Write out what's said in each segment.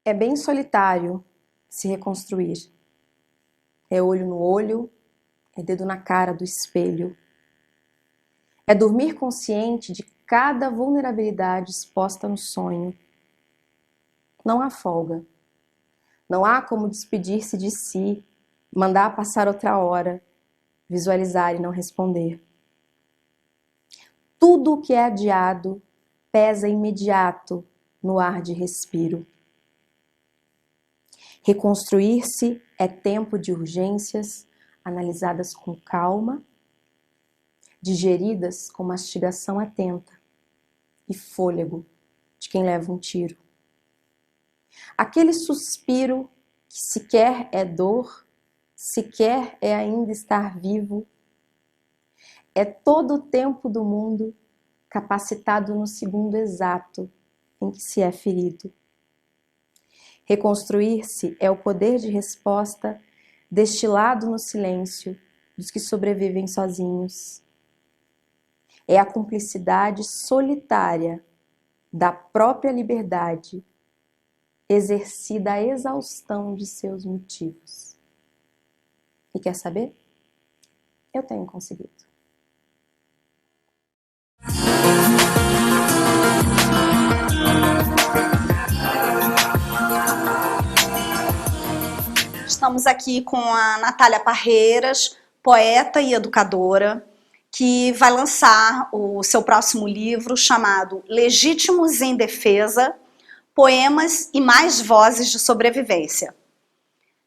É bem solitário se reconstruir. É olho no olho, é dedo na cara do espelho. É dormir consciente de cada vulnerabilidade exposta no sonho. Não há folga. Não há como despedir-se de si, mandar passar outra hora, visualizar e não responder. Tudo o que é adiado pesa imediato no ar de respiro. Reconstruir-se é tempo de urgências analisadas com calma, digeridas com mastigação atenta e fôlego de quem leva um tiro. Aquele suspiro que sequer é dor, sequer é ainda estar vivo, é todo o tempo do mundo capacitado no segundo exato em que se é ferido. Reconstruir-se é o poder de resposta destilado no silêncio dos que sobrevivem sozinhos. É a cumplicidade solitária da própria liberdade, exercida à exaustão de seus motivos. E quer saber? Eu tenho conseguido. Estamos aqui com a Natália Parreiras, poeta e educadora, que vai lançar o seu próximo livro chamado Legítimos em Defesa, Poemas e Mais Vozes de Sobrevivência,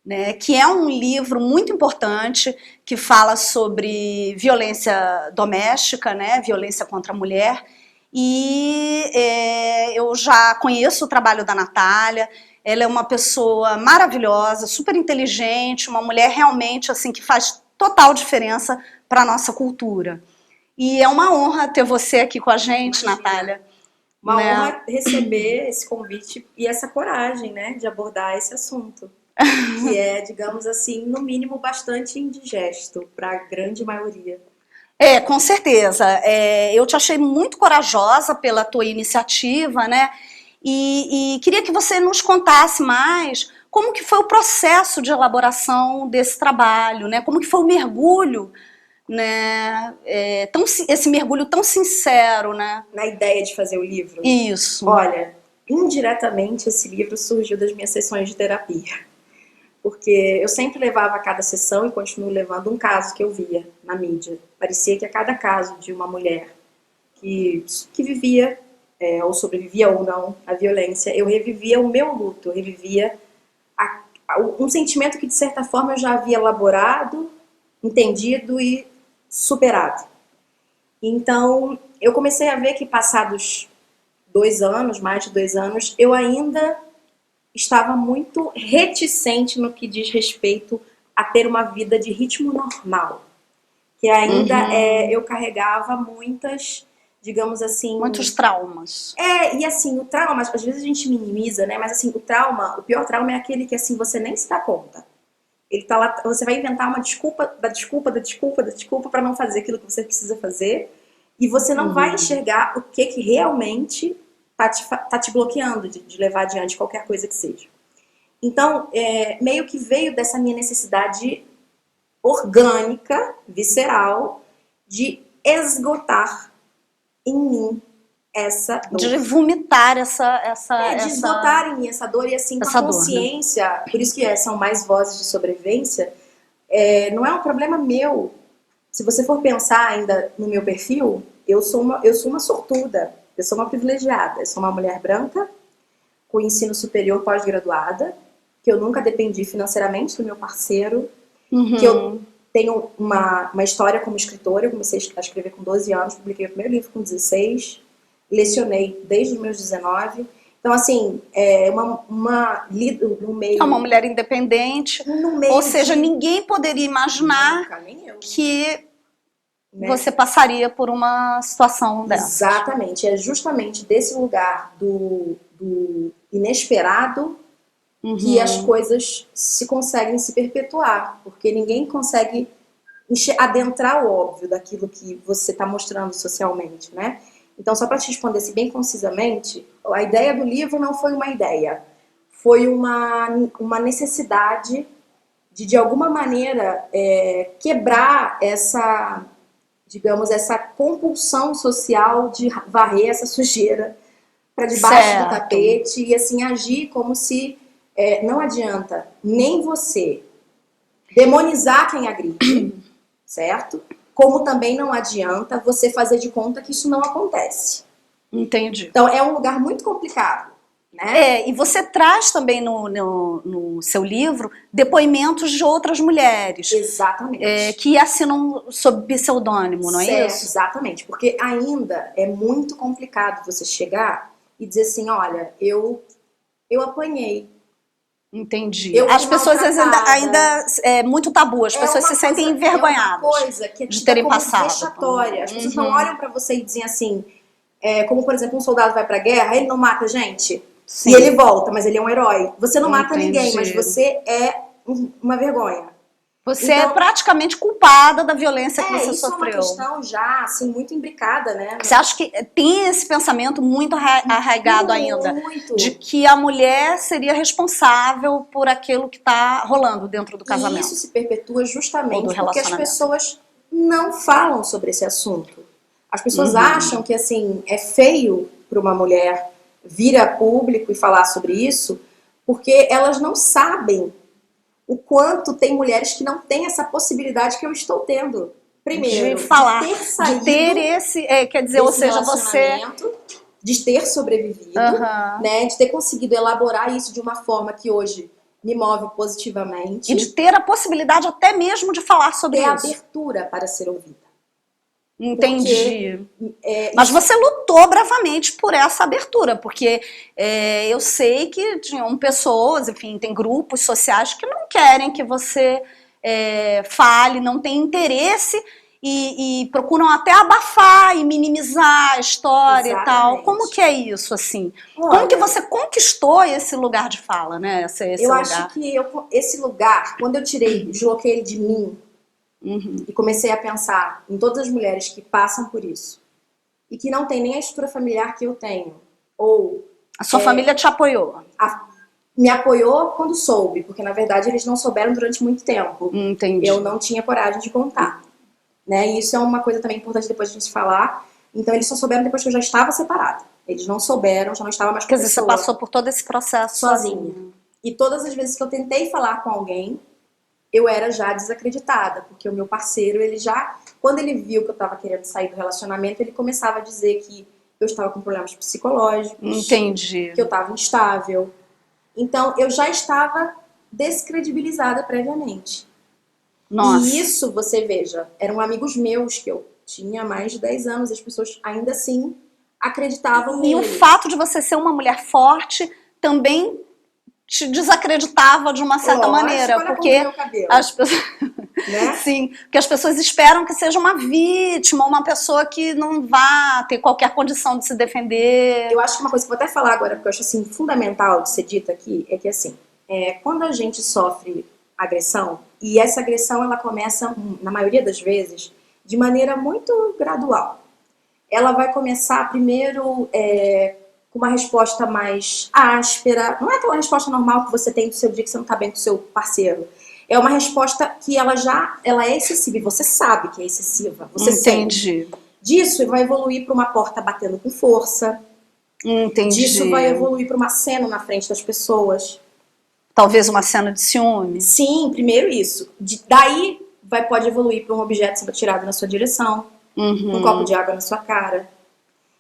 né? Que é um livro muito importante que fala sobre violência doméstica, né? Violência contra a mulher. E eu já conheço o trabalho da Natália. Ela é uma pessoa maravilhosa, super inteligente, uma mulher realmente assim que faz total diferença para a nossa cultura. E é uma honra ter você aqui com a gente, Imagina. Natália. Uma né? honra receber esse convite e essa coragem, né, de abordar esse assunto, que é, digamos assim, no mínimo bastante indigesto para a grande maioria. Com certeza. Eu te achei muito corajosa pela tua iniciativa, né? E queria que você nos contasse mais como que foi o processo de elaboração desse trabalho, né? Como que foi o mergulho, né? Esse mergulho tão sincero, né? Na ideia de fazer o livro. Isso. Olha, indiretamente esse livro surgiu das minhas sessões de terapia. Porque eu sempre levava a cada sessão e continuo levando um caso que eu via na mídia. Parecia que a cada caso de uma mulher que vivia, ou sobrevivia ou não, à violência, eu revivia o meu luto, eu revivia um sentimento que de certa forma eu já havia elaborado, entendido e superado. Então eu comecei a ver que passados 2 anos, mais de 2 anos, eu ainda estava muito reticente no que diz respeito a ter uma vida de ritmo normal. Que ainda eu carregava muitas, digamos assim... Muitos traumas. E assim, o trauma, às vezes a gente minimiza, né? Mas assim, o pior trauma é aquele que assim, você nem se dá conta. Ele tá lá, você vai inventar uma desculpa para não fazer aquilo que você precisa fazer. E você não vai enxergar o que realmente tá te bloqueando de levar adiante qualquer coisa que seja. Então, meio que veio dessa minha necessidade orgânica, visceral, de esgotar em mim essa dor. De vomitar de esgotar em mim essa dor e assim, com a consciência, dor, né? Por isso que são mais vozes de sobrevivência, não é um problema meu. Se você for pensar ainda no meu perfil, eu sou uma sortuda, eu sou uma privilegiada, eu sou uma mulher branca, com ensino superior pós-graduada, que eu nunca dependi financeiramente do meu parceiro, que eu tenho uma história como escritora, eu comecei a escrever com 12 anos, publiquei o primeiro livro com 16, lecionei desde os meus 19, então assim, no meio... É uma mulher independente, ou seja, ninguém poderia imaginar que você passaria por uma situação dessa. Exatamente, é justamente desse lugar do inesperado que as coisas conseguem se perpetuar, porque ninguém consegue adentrar o óbvio daquilo que você está mostrando socialmente, né? Então, só para te responder bem concisamente, a ideia do livro não foi uma ideia, foi uma necessidade de alguma maneira, quebrar essa, digamos, essa compulsão social de varrer essa sujeira para debaixo do tapete e, assim, agir como se não adianta nem você demonizar quem agride, certo? Como também não adianta você fazer de conta que isso não acontece. Entendi. Então, é um lugar muito complicado, né? E você traz também no seu livro depoimentos de outras mulheres. Exatamente. Que assinam sob pseudônimo, não é Certo, isso? exatamente. Porque ainda é muito complicado você chegar e dizer assim, olha, eu apanhei. Entendi. Eu fui As pessoas maltratada. ainda é muito tabu, as pessoas se sentem envergonhadas É uma coisa que é de tida terem como passado. vexatória. As pessoas não olham pra você e dizem assim, como por exemplo, um soldado vai pra guerra, ele não mata gente. Sim. E ele volta, mas ele é um herói. Você não mata Entendi. ninguém, mas você é uma vergonha. Você Então, é praticamente culpada da violência que você isso sofreu. é uma questão já, assim, muito imbricada, né? Você acha que tem esse pensamento muito arraigado ainda? Muito. De que a mulher seria responsável por aquilo que está rolando dentro do casamento. E isso se perpetua Ou justamente do porque as relacionamento. pessoas não falam sobre esse assunto. As pessoas acham que, assim, é feio para uma mulher vir a público e falar sobre isso, porque elas não sabem o quanto tem mulheres que não têm essa possibilidade que eu estou tendo. Primeiro, de falar, de ter saído, de ter esse, quer dizer, ou seja, você de ter sobrevivido, né, de ter conseguido elaborar isso de uma forma que hoje me move positivamente. E de ter a possibilidade até mesmo de falar sobre ter isso. abertura para ser ouvida. Entendi. Mas você lutou bravamente por essa abertura, porque eu sei que tinham pessoas, enfim, tem grupos sociais que não querem que você fale, não tem interesse e procuram até abafar e minimizar a história. Exatamente. E tal. Como que é isso, assim? Olha, como que você conquistou esse lugar de fala, né? Esse eu lugar? Acho que esse lugar, quando eu desloquei ele de mim, e comecei a pensar em todas as mulheres que passam por isso e que não tem nem a estrutura familiar que eu tenho, ou a sua família te apoiou? Me apoiou quando soube, porque na verdade eles não souberam durante muito tempo. Entendi. Eu não tinha coragem de contar, né? E isso é uma coisa também importante depois de a gente falar. Então eles só souberam depois que eu já estava separada. Eles não souberam, já não estava mais com a pessoa. Quer dizer, você passou por todo esse processo sozinha. E todas as vezes que eu tentei falar com alguém, eu era já desacreditada, porque o meu parceiro, ele já, quando ele viu que eu estava querendo sair do relacionamento, ele começava a dizer que eu estava com problemas psicológicos. Entendi. Que eu estava instável. Então, eu já estava descredibilizada previamente. Nossa. E isso, você veja, eram amigos meus que eu tinha mais de 10 anos, as pessoas ainda assim acreditavam nele. E o fato de você ser uma mulher forte também te desacreditava de uma certa maneira, olha porque meu cabelo, as pessoas, né? Sim, porque as pessoas esperam que seja uma vítima, uma pessoa que não vá ter qualquer condição de se defender. Eu acho que uma coisa que eu vou até falar agora, porque eu acho assim fundamental de ser dita aqui, é que assim, quando a gente sofre agressão, e essa agressão ela começa, na maioria das vezes, de maneira muito gradual. Ela vai começar primeiro com uma resposta mais áspera, não é aquela resposta normal que você tem do seu dia que você não tá bem com o seu parceiro. É uma resposta que ela é excessiva, e você sabe que é excessiva. Você Entendi. Sente. Disso vai evoluir para uma porta batendo com força. Entendi. Disso vai evoluir para uma cena na frente das pessoas. Talvez uma cena de ciúme. Sim, primeiro isso. Daí pode evoluir para um objeto sendo tirado na sua direção, um copo de água na sua cara.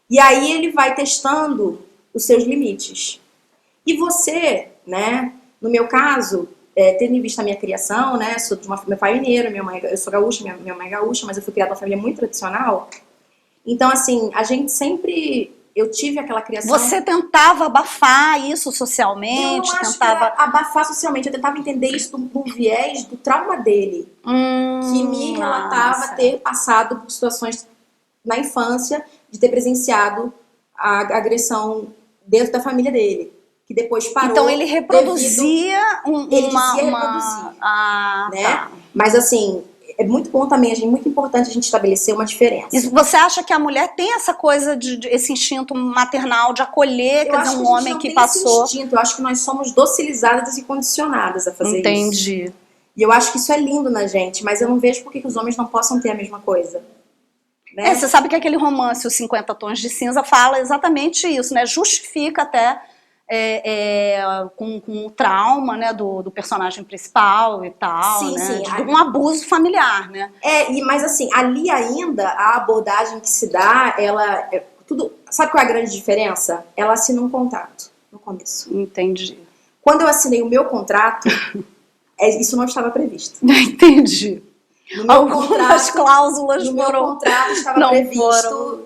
E aí ele vai testando os seus limites. E você, né, no meu caso, tendo em vista a minha criação, né, sou de meu pai é mineiro, eu sou gaúcha, minha mãe é gaúcha, mas eu fui criada numa família muito tradicional. Então, assim, a gente sempre... Eu tive aquela criação... Você tentava abafar isso socialmente? Eu não acho que era abafar socialmente, eu tentava entender isso do viés do trauma dele, que me relatava ter passado por situações na infância, de ter presenciado a agressão dentro da família dele, que depois parou. Então ele reproduzia ele dizia reproduzir, né? Tá. Mas assim, é muito bom também, muito importante a gente estabelecer uma diferença. E você acha que a mulher tem essa coisa, esse instinto maternal de acolher, quer dizer, um homem que passou... Esse instinto, eu acho que nós somos docilizadas e condicionadas a fazer isso. Entendi. E eu acho que isso é lindo na gente, mas eu não vejo por que os homens não possam ter a mesma coisa. Né? Você sabe que aquele romance, Os 50 Tons de Cinza, fala exatamente isso, né? Justifica até com o trauma, né, do personagem principal e tal, sim, né? Sim, de um abuso familiar, né? Mas assim, ali ainda a abordagem que se dá, ela tudo. Sabe qual é a grande diferença? Ela assina um contrato no começo. Entendi. Quando eu assinei o meu contrato, isso não estava previsto. Entendi. Algumas cláusulas no meu contrato estava previsto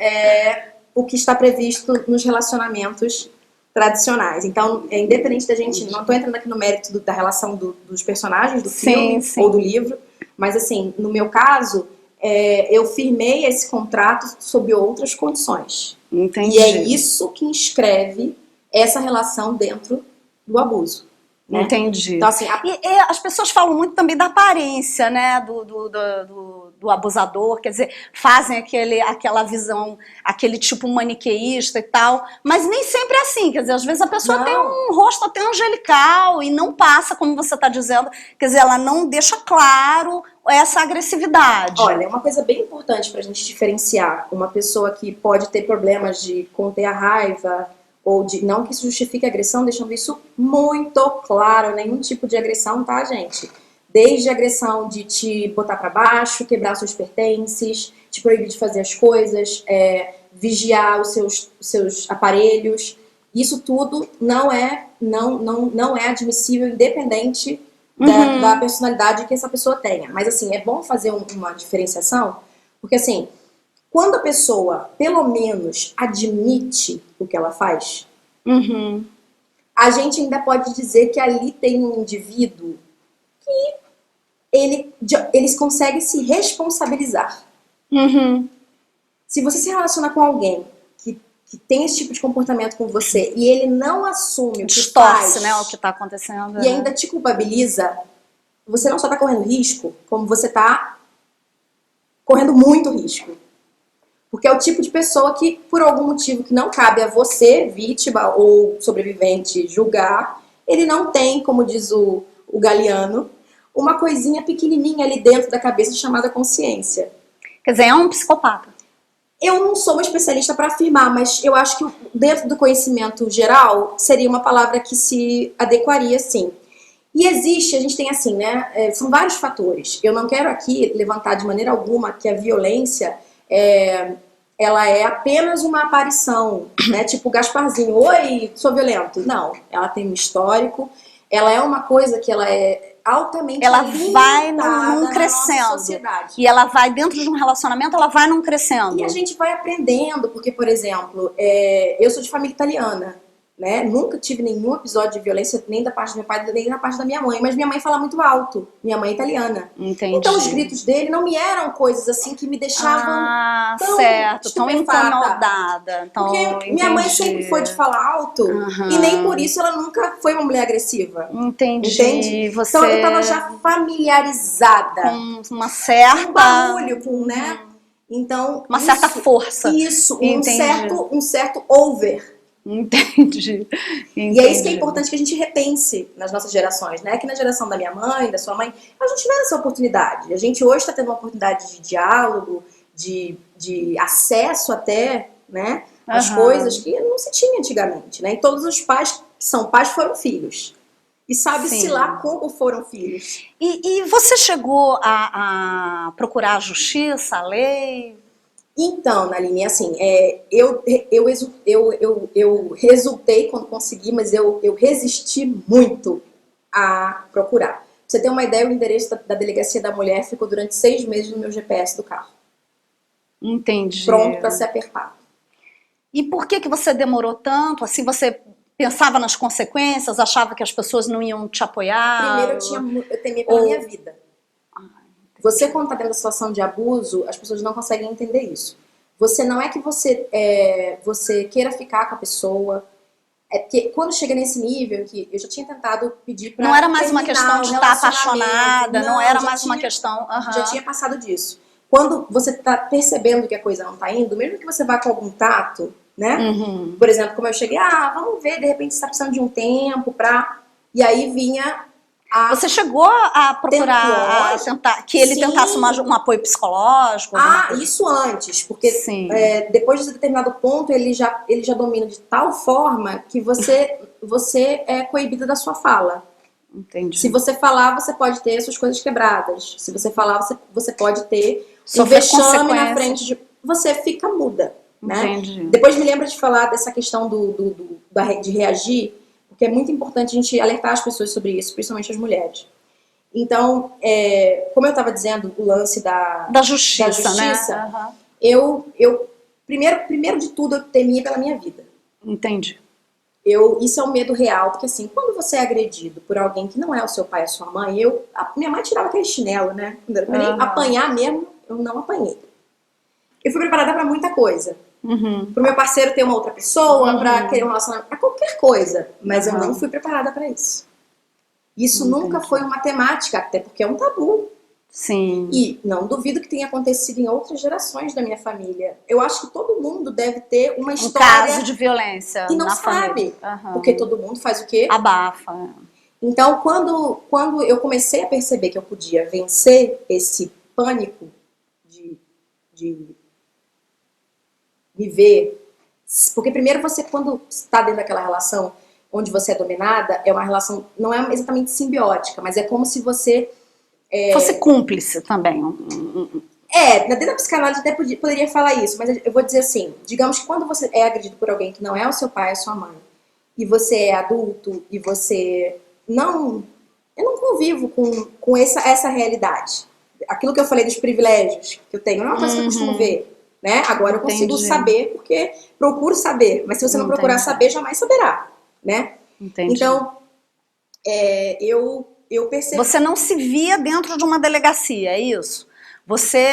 o que está previsto nos relacionamentos tradicionais. Então, independente da gente... Não estou entrando aqui no mérito da relação dos personagens do filme ou do livro, mas assim, no meu caso, eu firmei esse contrato sob outras condições. Entendi. E é isso que inscreve essa relação dentro do abuso. Né? Entendi. Então, assim, e as pessoas falam muito também da aparência, né, do abusador, quer dizer, fazem aquela visão, aquele tipo maniqueísta e tal, mas nem sempre é assim, quer dizer, às vezes a pessoa tem um rosto até angelical e não passa, como você está dizendo, quer dizer, ela não deixa claro essa agressividade. Olha, uma coisa bem importante para a gente diferenciar uma pessoa que pode ter problemas de conter a raiva, ou de, não que isso justifique a agressão, deixando isso muito claro, nenhum tipo de agressão, tá, gente? Desde a agressão de te botar para baixo, quebrar seus pertences, te proibir de fazer as coisas, vigiar os seus aparelhos, isso tudo não é admissível, independente da personalidade que essa pessoa tenha. Mas assim, é bom fazer uma diferenciação, porque assim, quando a pessoa, pelo menos, admite o que ela faz, a gente ainda pode dizer que ali tem um indivíduo que eles conseguem se responsabilizar. Se você se relaciona com alguém que tem esse tipo de comportamento com você e ele não assume o que faz, né, o que está acontecendo, e ainda te culpabiliza, você não só está correndo risco, como você está correndo muito risco. Porque é o tipo de pessoa que, por algum motivo que não cabe a você, vítima ou sobrevivente, julgar, ele não tem, como diz o Galeano, uma coisinha pequenininha ali dentro da cabeça chamada consciência. Quer dizer, é um psicopata. Eu não sou uma especialista para afirmar, mas eu acho que dentro do conhecimento geral seria uma palavra que se adequaria, sim. E existe, a gente tem assim, né, são vários fatores. Eu não quero aqui levantar de maneira alguma que a violência ela é apenas uma aparição, né? Tipo o Gasparzinho, oi, sou violento. Não, ela tem um histórico, ela é uma coisa que ela é altamente ela vai num crescendo. E ela vai dentro de um relacionamento, ela vai num crescendo. E a gente vai aprendendo, porque, por exemplo, eu sou de família italiana, né? Nunca tive nenhum episódio de violência, nem da parte do meu pai, nem da parte da minha mãe. Mas minha mãe fala muito alto. Minha mãe é italiana. Entendi. Então os gritos dele não me eram coisas assim que me deixavam tão incomodada. Porque minha mãe sempre foi de falar alto e nem por isso ela nunca foi uma mulher agressiva. Entendi. Entende? Então eu tava já familiarizada. Com uma certa... Um barulho, né? Então... Uma certa força. Isso, um certo over. Entendi. E é isso que é importante que a gente repense nas nossas gerações, né? Que na geração da minha mãe, da sua mãe, a gente tiver essa oportunidade. A gente hoje está tendo uma oportunidade de diálogo, de acesso até, né? As coisas que não se tinha antigamente, né? E todos os pais que são pais foram filhos. E sabe-se lá como foram filhos. E você chegou a procurar a justiça, a lei? Então, Naline, assim, eu resultei quando consegui, mas eu resisti muito a procurar. Pra você ter uma ideia, o endereço da Delegacia da Mulher ficou durante 6 meses no meu GPS do carro. Entendi. Pronto para ser apertado. E por que você demorou tanto? Assim, você pensava nas consequências, achava que as pessoas não iam te apoiar? Primeiro, eu temia pela minha vida. Você, quando está dentro da situação de abuso, as pessoas não conseguem entender isso. Você não é que você queira ficar com a pessoa, É porque quando chega nesse nível que eu já tinha tentado pedir pra Não era mais uma terminar questão o de estar relacionamento. apaixonada, não era já mais uma tinha- questão. Já tinha passado disso. Quando você tá percebendo que a coisa não tá indo, mesmo que você vá com algum tato, né? Uhum. Por exemplo, como eu cheguei, vamos ver, de repente você tá precisando de um tempo pra... E aí vinha a... Você chegou a procurar, Lógico. tentar, que ele Sim. tentasse um apoio psicológico? alguma coisa? Isso antes, porque Sim. depois de determinado ponto ele já domina de tal forma que você é coibida da sua fala. Entendi. Se você falar, você pode ter suas coisas quebradas. Se você falar, você pode ter Sofrer vexame na consequências. frente de... Você fica muda, né? Entendi. Depois me lembra de falar dessa questão de reagir, porque é muito importante a gente alertar as pessoas sobre isso, principalmente as mulheres. Então, como eu estava dizendo, o lance Da justiça, né? Uhum. eu primeiro de tudo, eu temia pela minha vida. Entendi. Isso é um medo real, porque assim, quando você é agredido por alguém que não é o seu pai, a sua mãe, minha mãe tirava aquele chinelo, né? Nem apanhar mesmo, eu não apanhei. Eu fui preparada pra muita coisa. Uhum. Pro meu parceiro ter uma outra pessoa, pra querer um relacionamento, pra qualquer coisa. Mas eu não fui preparada pra isso. Isso nunca foi uma temática, até porque é um tabu. Sim. E não duvido que tenha acontecido em outras gerações da minha família. Eu acho que todo mundo deve ter uma história... caso de violência e não na sabe. família. Porque todo mundo faz o quê? Abafa. Então, quando eu comecei a perceber que eu podia vencer esse pânico de viver... Porque primeiro você, quando está dentro daquela relação onde você é dominada, é uma relação, não é exatamente simbiótica, mas é como se você... Fosse cúmplice também. Dentro da psicanálise até poderia falar isso, mas eu vou dizer assim, digamos que quando você é agredido por alguém que não é o seu pai, a sua mãe, e você é adulto, e você não... Eu não convivo com essa realidade. Aquilo que eu falei dos privilégios que eu tenho, não é uma coisa que eu costumo ver, né? Agora eu consigo saber, porque procuro saber, mas se você não procurar saber, jamais saberá, né? Entendi. Então, eu percebi... Você não se via dentro de uma delegacia, é isso? Você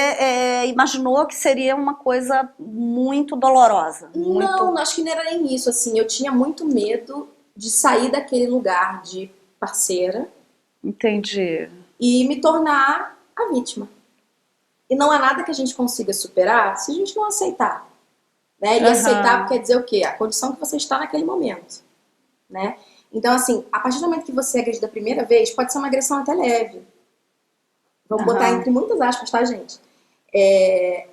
imaginou que seria uma coisa muito dolorosa? Não, acho que não era nem isso, assim, eu tinha muito medo de sair daquele lugar de parceira. Entendi. E me tornar a vítima. E não há nada que a gente consiga superar se a gente não aceitar. Né? E aceitar quer dizer o quê? A condição que você está naquele momento. Né? Então, assim, a partir do momento que você é agredido a primeira vez, pode ser uma agressão até leve. Vamos botar entre muitas aspas, tá, gente?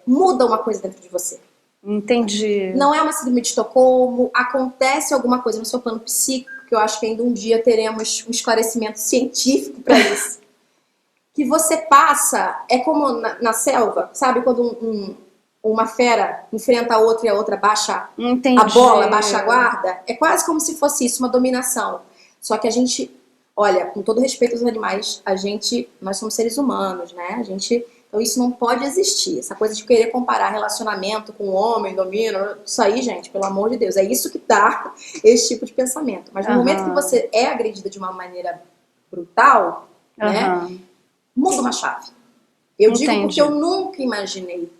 Muda uma coisa dentro de você. Entendi. Não é uma síndrome de Estocolmo, acontece alguma coisa no seu plano psíquico, que eu acho que ainda um dia teremos um esclarecimento científico para isso. Que você passa, é como na selva, sabe? Quando uma fera enfrenta a outra e a outra baixa a bola, baixa a guarda. É quase como se fosse isso, uma dominação. Só que a gente, olha, com todo respeito aos animais, nós somos seres humanos, né? Então isso não pode existir. Essa coisa de querer comparar relacionamento com o homem, domínio, isso aí, gente, pelo amor de Deus, é isso que dá esse tipo de pensamento. Mas no momento que você é agredida de uma maneira brutal, né? Muda uma chave. Eu digo porque eu nunca imaginei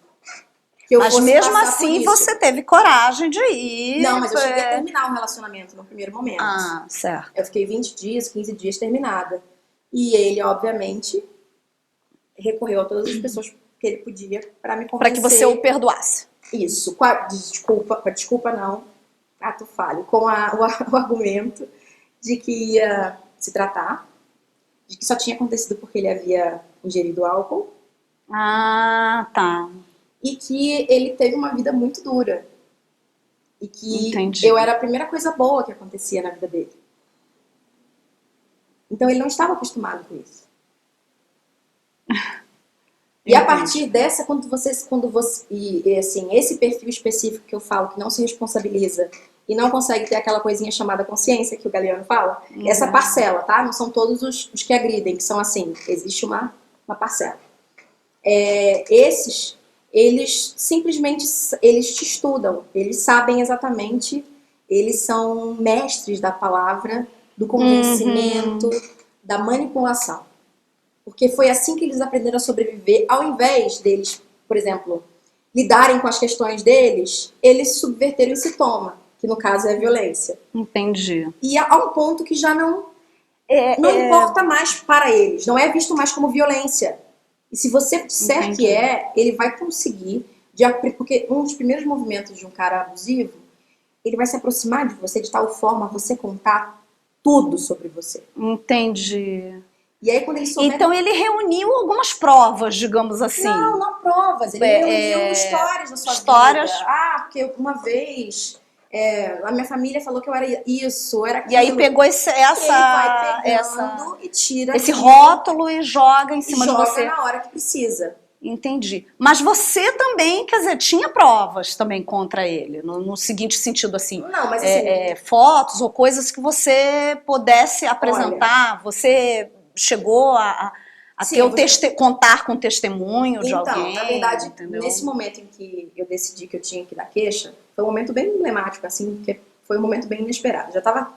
que eu fosse mesmo passar assim por isso. você teve coragem de ir. Não, mas eu cheguei a terminar o relacionamento no primeiro momento. Certo. Eu fiquei 20 dias, 15 dias terminada. E ele, obviamente, recorreu a todas as pessoas que ele podia para me convencer. Para que você o perdoasse. Isso. Desculpa não, ato falho. Com o argumento de que ia se tratar, de que só tinha acontecido porque ele havia ingerido álcool. Tá. E que ele teve uma vida muito dura. E que eu era a primeira coisa boa que acontecia na vida dele. Então ele não estava acostumado com isso. E a partir dessa, assim, esse perfil específico que eu falo, que não se responsabiliza e não consegue ter aquela coisinha chamada consciência, que o Galeano fala, essa parcela, tá? Não são todos os que agridem, que são assim, existe uma parcela. Esses, eles simplesmente, eles te estudam, eles sabem exatamente, eles são mestres da palavra, do convencimento, da manipulação. Porque foi assim que eles aprenderam a sobreviver, ao invés deles, por exemplo, lidarem com as questões deles, eles subverteram esse toma. que no caso é violência. Entendi. E há um ponto que já não importa mais para eles, não é visto mais como violência. E se você disser Entendi. que ele vai conseguir, porque um dos primeiros movimentos de um cara abusivo, ele vai se aproximar de você de tal forma a você contar tudo sobre você. Entendi. E aí quando ele souber... Então ele reuniu algumas provas, digamos assim. Não provas, ele reuniu histórias da sua histórias. vida. Ah, porque uma vez a minha família falou que eu era isso, era aquilo. E aí pegou ele vai pegando e tira esse aquilo, rótulo e joga em cima de joga você. na hora que precisa. Entendi. Mas você também, quer dizer, tinha provas também contra ele, no seguinte sentido, assim, Não, mas assim... fotos ou coisas que você pudesse apresentar, você chegou a ter contar com testemunho de alguém? Então, na verdade, entendeu? nesse momento em que eu decidi que eu tinha que dar queixa, foi um momento bem emblemático, assim, porque foi um momento bem inesperado. Já estava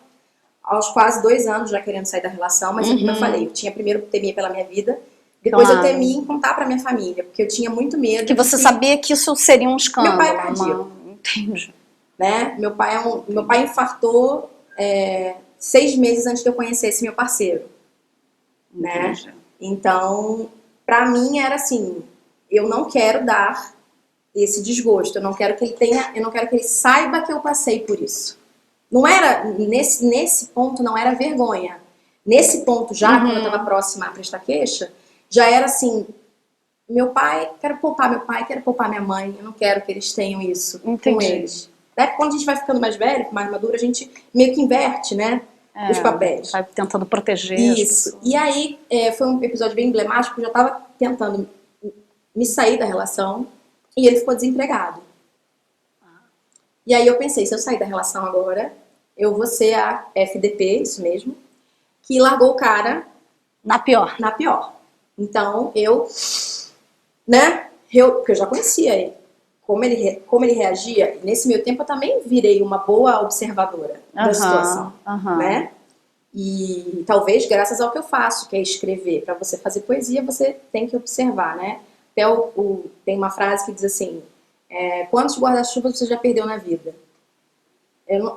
aos quase 2 anos já querendo sair da relação, mas como eu falei, eu tinha primeiro temia pela minha vida, depois eu temi em contar pra minha família, porque eu tinha muito medo. Porque você sabia que isso seria um escândalo. Meu pai é cardíaco. Entendi. Né? Meu pai infartou 6 meses antes de eu conhecer esse meu parceiro. Né? Então, pra mim era assim, eu não quero dar esse desgosto, eu não quero que ele saiba que eu passei por isso. Não era, nesse ponto não era vergonha. Nesse ponto já, quando eu tava próxima a prestar queixa, já era assim, quero poupar meu pai, quero poupar minha mãe, eu não quero que eles tenham isso com eles. Quando a gente vai ficando mais velho, mais maduro, a gente meio que inverte, né? Os papéis. Vai tentando proteger. Isso. E aí, foi um episódio bem emblemático, eu já tava tentando me sair da relação e ele ficou desempregado. E aí eu pensei, se eu sair da relação agora, eu vou ser a FDP, isso mesmo, que largou o cara na pior. Então, porque eu já conhecia ele, como ele reagia, nesse meio tempo eu também virei uma boa observadora da situação, né? E talvez graças ao que eu faço, que é escrever. Para você fazer poesia, você tem que observar, né? Até tem uma frase que diz assim, quantos guarda-chuvas você já perdeu na vida?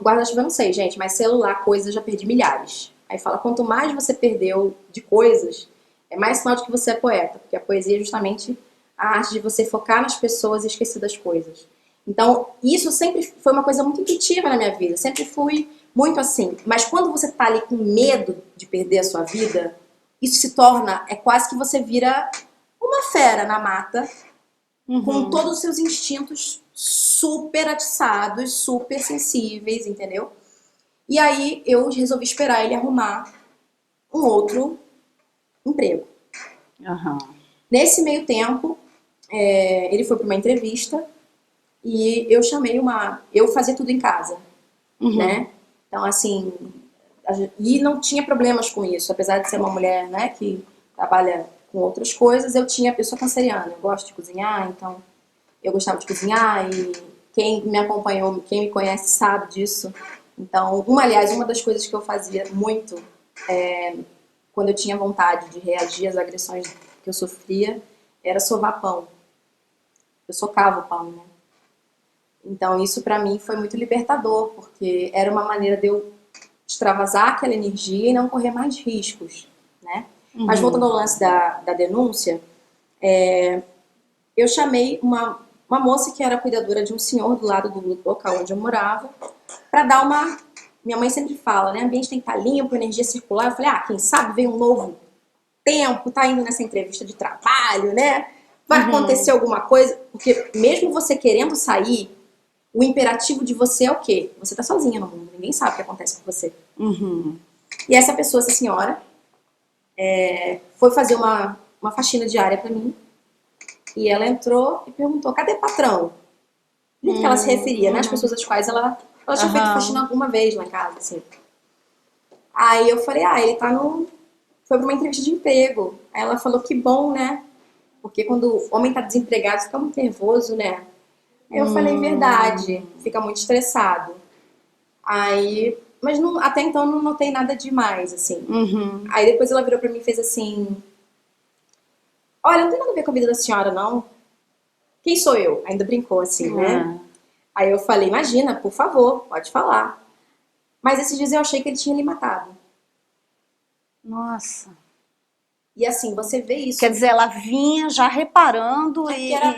Guarda-chuva eu não sei, gente, mas celular, coisas, eu já perdi milhares. Aí fala, quanto mais você perdeu de coisas, é mais sinal de que você é poeta, porque a poesia é justamente a arte de você focar nas pessoas e esquecer das coisas. Então, isso sempre foi uma coisa muito intuitiva na minha vida, sempre fui muito assim. Mas quando você tá ali com medo de perder a sua vida, isso se torna, quase que você vira uma fera na mata, com todos os seus instintos super atiçados, super sensíveis, entendeu? E aí eu resolvi esperar ele arrumar um outro emprego. Nesse meio tempo, ele foi para uma entrevista e eu chamei eu fazia tudo em casa, né? Então, assim, e não tinha problemas com isso, apesar de ser uma mulher, né, que trabalha com outras coisas, eu sou canceriana, eu gosto de cozinhar, então eu gostava de cozinhar e quem me acompanhou, quem me conhece sabe disso. Então, uma das coisas que eu fazia muito quando eu tinha vontade de reagir às agressões que eu sofria, era sovar pão. Eu socava o pão, né? Então, isso pra mim foi muito libertador, porque era uma maneira de eu extravasar aquela energia e não correr mais riscos, né? Mas voltando ao lance da denúncia, eu chamei uma moça que era cuidadora de um senhor do lado do local onde eu morava, pra dar uma... Minha mãe sempre fala, né? O ambiente tem que estar limpo, energia circular. Eu falei, quem sabe vem um novo tempo, tá indo nessa entrevista de trabalho, né? Vai acontecer alguma coisa. Porque mesmo você querendo sair, o imperativo de você é o quê? Você tá sozinha no mundo, ninguém sabe o que acontece com você. E essa pessoa, essa senhora, foi fazer uma faxina diária pra mim. E ela entrou e perguntou, cadê patrão? Do que ela se referia, né? As pessoas às quais ela tinha feito faxina alguma vez lá em casa, assim. Aí eu falei, ele tá foi pra uma entrevista de emprego. Aí ela falou, que bom, né? Porque quando o homem tá desempregado, fica muito nervoso, né? Aí eu falei, verdade, fica muito estressado. Aí, mas até então não notei nada demais, assim. Aí depois ela virou pra mim e fez assim, olha, não tem nada a ver com a vida da senhora, não. Quem sou eu? Ainda brincou assim, né? Aí eu falei, imagina, por favor, pode falar. Mas esses dias eu achei que ele tinha lhe matado. Nossa. E assim, você vê isso. Quer dizer, ela vinha já reparando É que era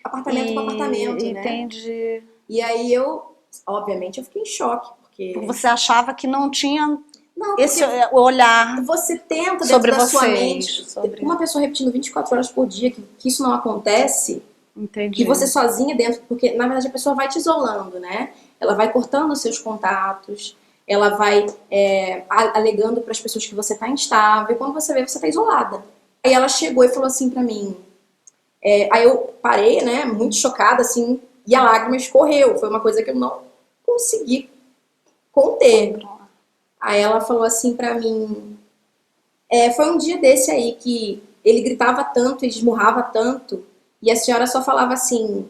apartamento com apartamento, né? Entendi. E aí eu, obviamente, eu fiquei em choque, porque... Você achava que não tinha Não, esse porque olhar você tenta sobre dentro da sua vocês, mente, sobre- uma pessoa repetindo 24 horas por dia, que isso não acontece, Entendi. e você sozinha dentro, porque na verdade a pessoa vai te isolando, né? Ela vai cortando os seus contatos, ela vai alegando para as pessoas que você tá instável, e quando você vê, você tá isolada. Aí ela chegou e falou assim pra mim, aí eu parei, né, muito chocada, assim, e a lágrima escorreu, foi uma coisa que eu não consegui conter. Aí ela falou assim pra mim, foi um dia desse aí que ele gritava tanto e esmurrava tanto, e a senhora só falava assim,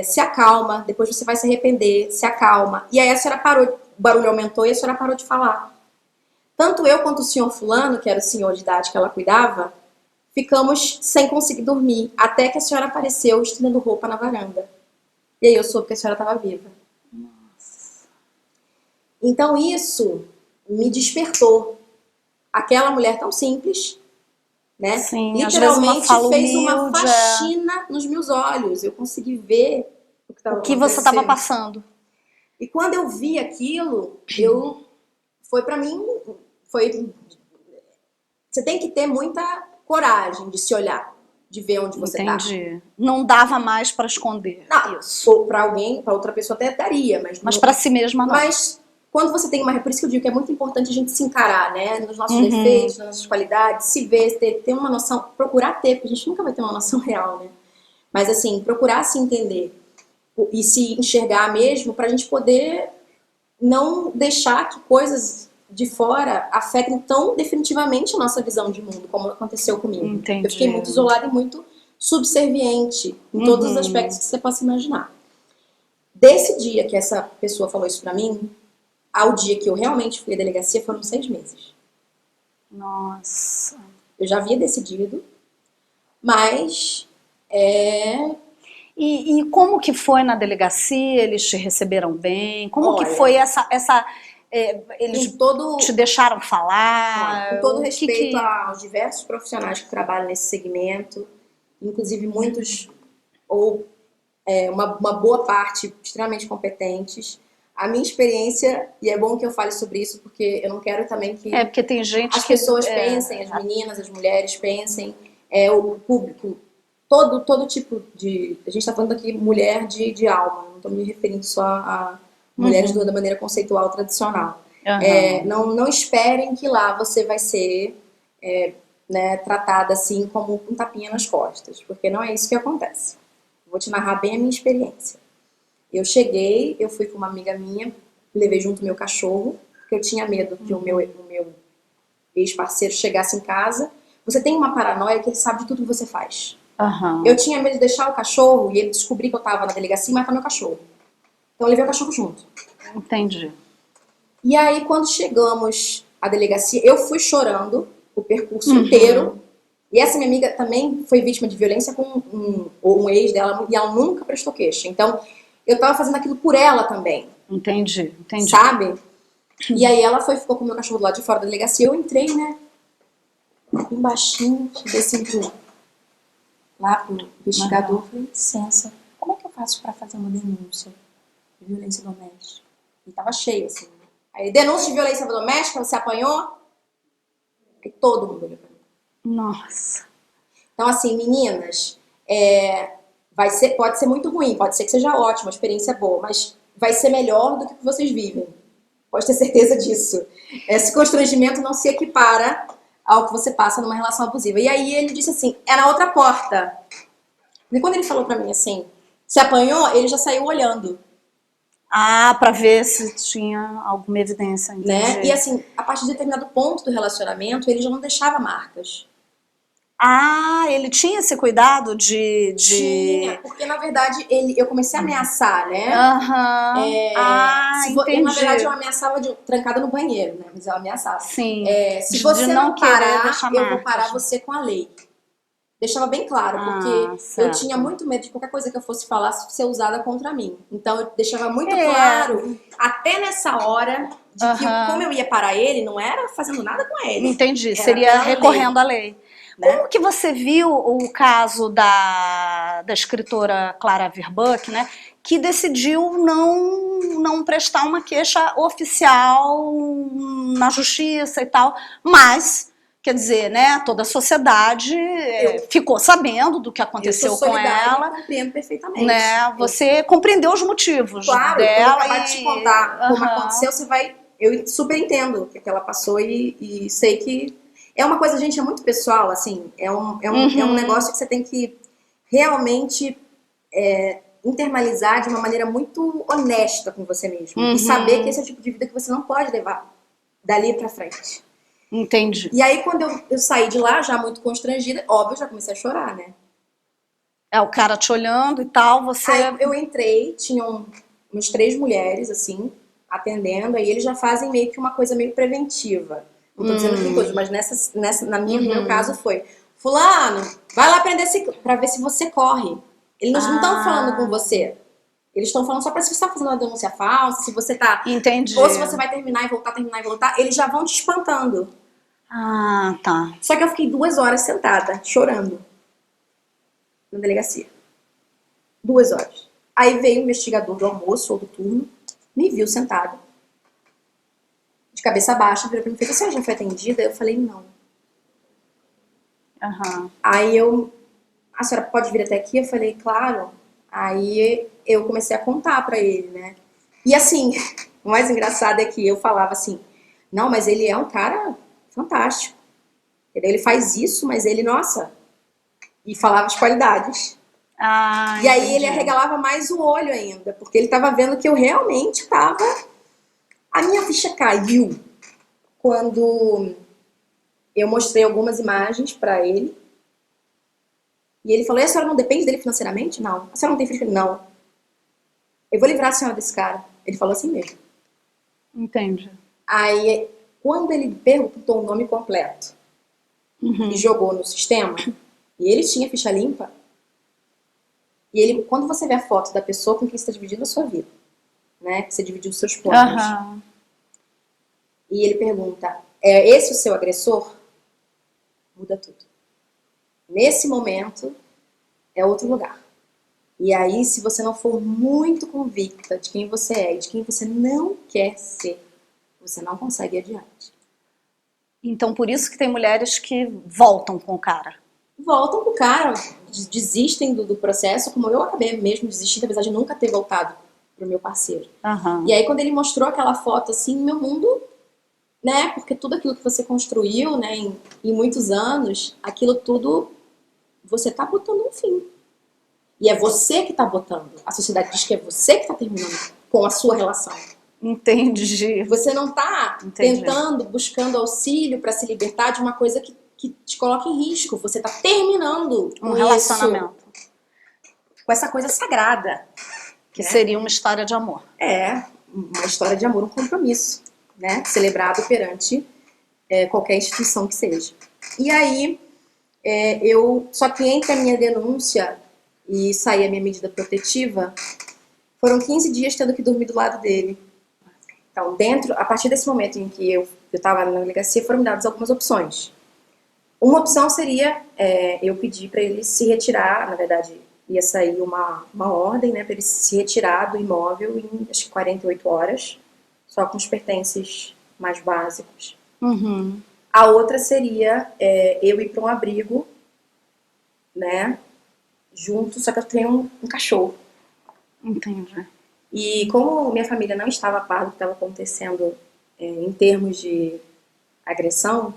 se acalma, depois você vai se arrepender, se acalma. E aí a senhora parou, o barulho aumentou e a senhora parou de falar. Tanto eu quanto o senhor fulano, que era o senhor de idade que ela cuidava, ficamos sem conseguir dormir, até que a senhora apareceu estendendo roupa na varanda. E aí eu soube que a senhora estava viva. Nossa. Então isso me despertou. Aquela mulher tão simples, né? Sim, às vezes uma literalmente fala fez uma humilde, faxina nos meus olhos. Eu consegui ver o que estava o que você estava acontecendo. passando. E quando eu vi aquilo, foi pra mim, você tem que ter muita coragem de se olhar, de ver onde você tá. Entendi. Não dava mais para esconder Não, isso. ou pra alguém, pra outra pessoa até daria, mas Mas para si mesma não. Mas quando você tem por isso que eu digo que é muito importante a gente se encarar, né? Nos nossos Uhum. defeitos, nas nossas qualidades, se ver, ter uma noção, procurar ter, porque a gente nunca vai ter uma noção real, né? Mas assim, procurar se entender e se enxergar mesmo pra gente poder não deixar que coisas de fora afetem tão definitivamente a nossa visão de mundo, como aconteceu comigo. Entendi. Eu fiquei muito isolada e muito subserviente em todos os Uhum. aspectos que você possa imaginar. Desse dia que essa pessoa falou isso pra mim, ao dia que eu realmente fui à delegacia, foram 6 meses. Nossa. Eu já havia decidido, mas E como que foi na delegacia? Eles te receberam bem? Como que Olha, foi eles com todo, te deixaram falar? com todo O que respeito que- aos diversos profissionais que trabalham nesse segmento, inclusive muitos, ou uma boa parte extremamente competentes, a minha experiência, e é bom que eu fale sobre isso, porque eu não quero também que porque tem gente as que... pessoas pensem, as meninas, as mulheres pensem, o público, todo tipo de... A gente está falando aqui mulher de alma, não estou me referindo só a mulheres da maneira conceitual tradicional. Não esperem que lá você vai ser tratada assim como um tapinha nas costas, porque não é isso que acontece. Vou te narrar bem a minha experiência. Eu cheguei, eu fui com uma amiga minha, levei junto o meu cachorro, porque eu tinha medo que o meu ex-parceiro chegasse em casa. Você tem uma paranoia que ele sabe de tudo que você faz. Eu tinha medo de deixar o cachorro e ele descobrir que eu tava na delegacia e matar meu cachorro. Então eu levei o cachorro junto. Entendi. E aí quando chegamos à delegacia, eu fui chorando o percurso inteiro. E essa minha amiga também foi vítima de violência com um ex dela e ela nunca prestou queixa. Então eu tava fazendo aquilo por ela também. Entendi. Sabe? E aí ela ficou com o meu cachorro do lado de fora da delegacia. Eu entrei, né? Bem baixinho, cheguei assim lá pro investigador. Falei, licença, como é que eu faço pra fazer uma denúncia de violência doméstica? E tava cheio, assim. Aí, denúncia de violência doméstica, você apanhou? Aí todo mundo olhou pra mim. Nossa. Então, assim, meninas, pode ser muito ruim, pode ser que seja ótimo, uma experiência boa, mas vai ser melhor do que o que vocês vivem. Pode ter certeza disso. Esse constrangimento não se equipara ao que você passa numa relação abusiva. E aí ele disse assim, é na outra porta. E quando ele falou pra mim assim, se apanhou, ele já saiu olhando. Pra ver se tinha alguma evidência, Né? E assim, a partir de determinado ponto do relacionamento, ele já não deixava marcas. Ele tinha esse cuidado de... Tinha, porque na verdade eu comecei a ameaçar, né? Entendi. Na verdade eu ameaçava trancada no banheiro, né? Mas eu ameaçava. Sim. Se você de não querer parar, deixar eu vou marcas. parar você com a lei. Deixava bem claro, porque eu certo. tinha muito medo de qualquer coisa que eu fosse falar ser usada contra mim. Então eu deixava muito É. claro, até nessa hora, de que Aham. como eu ia parar ele, não era fazendo nada com ele. Entendi, Era seria pela lei, recorrendo à lei. né? Como que você viu o caso da escritora Clara Verbuck, né, que decidiu não prestar uma queixa oficial na justiça e tal, mas, quer dizer, né, toda a sociedade ficou sabendo do que Eu aconteceu sou com solidária ela, e compreendo perfeitamente. né, você compreendeu os motivos Claro, quando eu dela acabar de te contar como Aham. aconteceu, você vai... Eu super entendo o que ela passou e sei que... É uma coisa, gente, é muito pessoal, assim. É um negócio que você tem que realmente internalizar de uma maneira muito honesta com você mesmo. E saber que esse é o tipo de vida que você não pode levar dali pra frente. Entendi. E aí, quando eu saí de lá, já muito constrangida, óbvio, eu já comecei a chorar, né? É o cara te olhando e tal, você... Aí eu entrei, tinham umas 3 mulheres, assim, atendendo, aí eles já fazem meio que uma coisa meio preventiva. Não tô dizendo que tem todos, mas no meu caso foi: fulano, vai lá prender pra ver se você corre. Eles não estão falando com você. Eles estão falando só pra se você tá fazendo uma denúncia falsa, se você tá... Entendi. Ou se você vai terminar e voltar, eles já vão te espantando. Ah, tá. Só que eu fiquei 2 horas sentada, chorando, na delegacia. 2 horas. Aí veio o investigador do almoço ou do turno, me viu sentada, de cabeça baixa, virou pra mim e falou: a senhora já foi atendida? Eu falei: não. Aham. Aí a senhora pode vir até aqui? Eu falei: claro. Aí eu comecei a contar pra ele, né? E assim, o mais engraçado é que eu falava assim: não, mas ele é um cara fantástico. Ele faz isso, mas ele, nossa... E falava as qualidades. Ah, E aí entendi. ele arregalava mais o olho ainda, porque ele tava vendo que eu realmente tava... A minha ficha caiu quando eu mostrei algumas imagens pra ele. E ele falou: e a senhora não depende dele financeiramente? Não. A senhora não tem filho? Não. Eu vou livrar a senhora desse cara. Ele falou assim mesmo. Entendi. Aí, quando ele perguntou o nome completo e jogou no sistema, e ele tinha ficha limpa, e ele, quando você vê a foto da pessoa com quem você está dividindo a sua vida, né, que você dividiu os seus planos, e ele pergunta: é esse o seu agressor? Muda tudo. Nesse momento, é outro lugar. E aí, se você não for muito convicta de quem você é e de quem você não quer ser, você não consegue ir adiante. Então, por isso que tem mulheres que voltam com o cara. Voltam pro cara, desistem do processo, como eu acabei mesmo desistindo, apesar de nunca ter voltado pro meu parceiro. E aí, quando ele mostrou aquela foto, assim, meu mundo, né, porque tudo aquilo que você construiu, né, em muitos anos, aquilo tudo, você tá botando um fim. E é você que tá botando. A sociedade diz que é você que tá terminando com a sua relação. Entendi. Você não tá tentando, buscando auxílio pra se libertar de uma coisa que te coloca em risco. Você tá terminando Um relacionamento. Com essa coisa sagrada. Que seria uma história de amor. É, uma história de amor, um compromisso, né? Celebrado perante qualquer instituição que seja. E aí, só que entre a minha denúncia e sair a minha medida protetiva, foram 15 dias tendo que dormir do lado dele. Então, a partir desse momento em que eu estava na delegacia, foram me dadas algumas opções. Uma opção seria eu pedir para ele se retirar, na verdade, ia sair uma ordem, né, para ele se retirar do imóvel em, acho que 48 horas, só com os pertences mais básicos. A outra seria eu ir para um abrigo, né, junto, só que eu tenho um cachorro. Entendi. E como minha família não estava a par do que estava acontecendo em termos de agressão,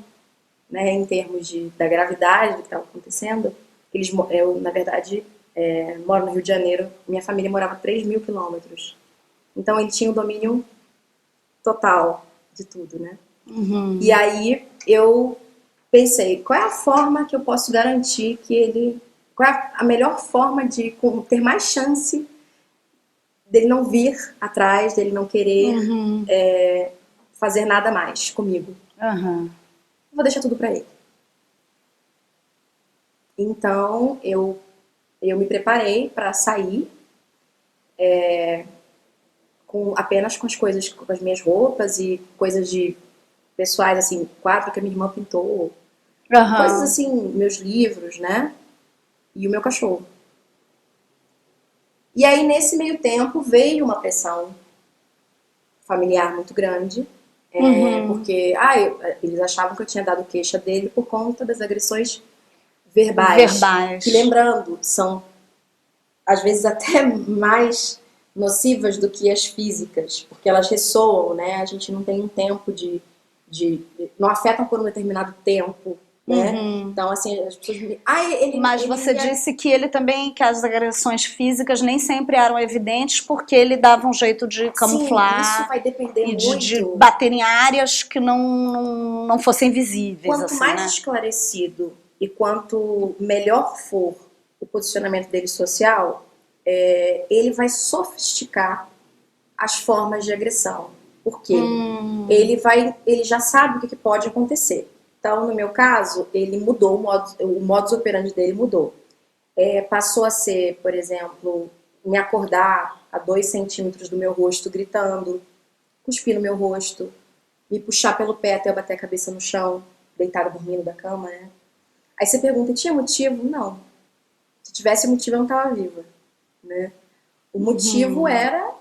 né, em termos da gravidade do que estava acontecendo, eu, na verdade, moro no Rio de Janeiro, minha família morava a 3.000 quilômetros. Então ele tinha o domínio total de tudo, né? E aí eu pensei: qual é a forma que eu posso garantir que ele... Qual é a melhor forma de ter mais chance dele não vir atrás, dele não querer fazer nada mais comigo? Vou deixar tudo pra ele. Então, eu me preparei para sair apenas com as coisas, com as minhas roupas e coisas de pessoais, assim, quadro que a minha irmã pintou, coisas Aham. assim, meus livros, né? E o meu cachorro. E aí, nesse meio tempo, veio uma pressão familiar muito grande, Uhum. porque eles achavam que eu tinha dado queixa dele por conta das agressões verbais, que Verbais. lembrando, são às vezes até mais nocivas do que as físicas, porque elas ressoam, né? A gente não tem um tempo não afetam por um determinado tempo, né? Uhum. Então, assim, as pessoas me... Ah, Mas ele você me... disse que ele também, que as agressões físicas nem sempre eram evidentes porque ele dava um jeito de Sim, isso camuflar vai depender e de muito. bater em áreas que não fossem visíveis, Quanto assim, mais né? esclarecido e quanto melhor for o posicionamento dele social, ele vai sofisticar as formas de agressão. Por quê? Hum. Ele já sabe o que pode acontecer. Então, no meu caso, ele mudou, o modus operandi dele mudou. Passou a ser, por exemplo, me acordar a 2 centímetros do meu rosto gritando, cuspir no meu rosto, me puxar pelo pé até eu bater a cabeça no chão, deitada dormindo da cama, né? Aí você pergunta, tinha motivo? Não. Se tivesse motivo, eu não estava viva, né? O motivo Uhum. era...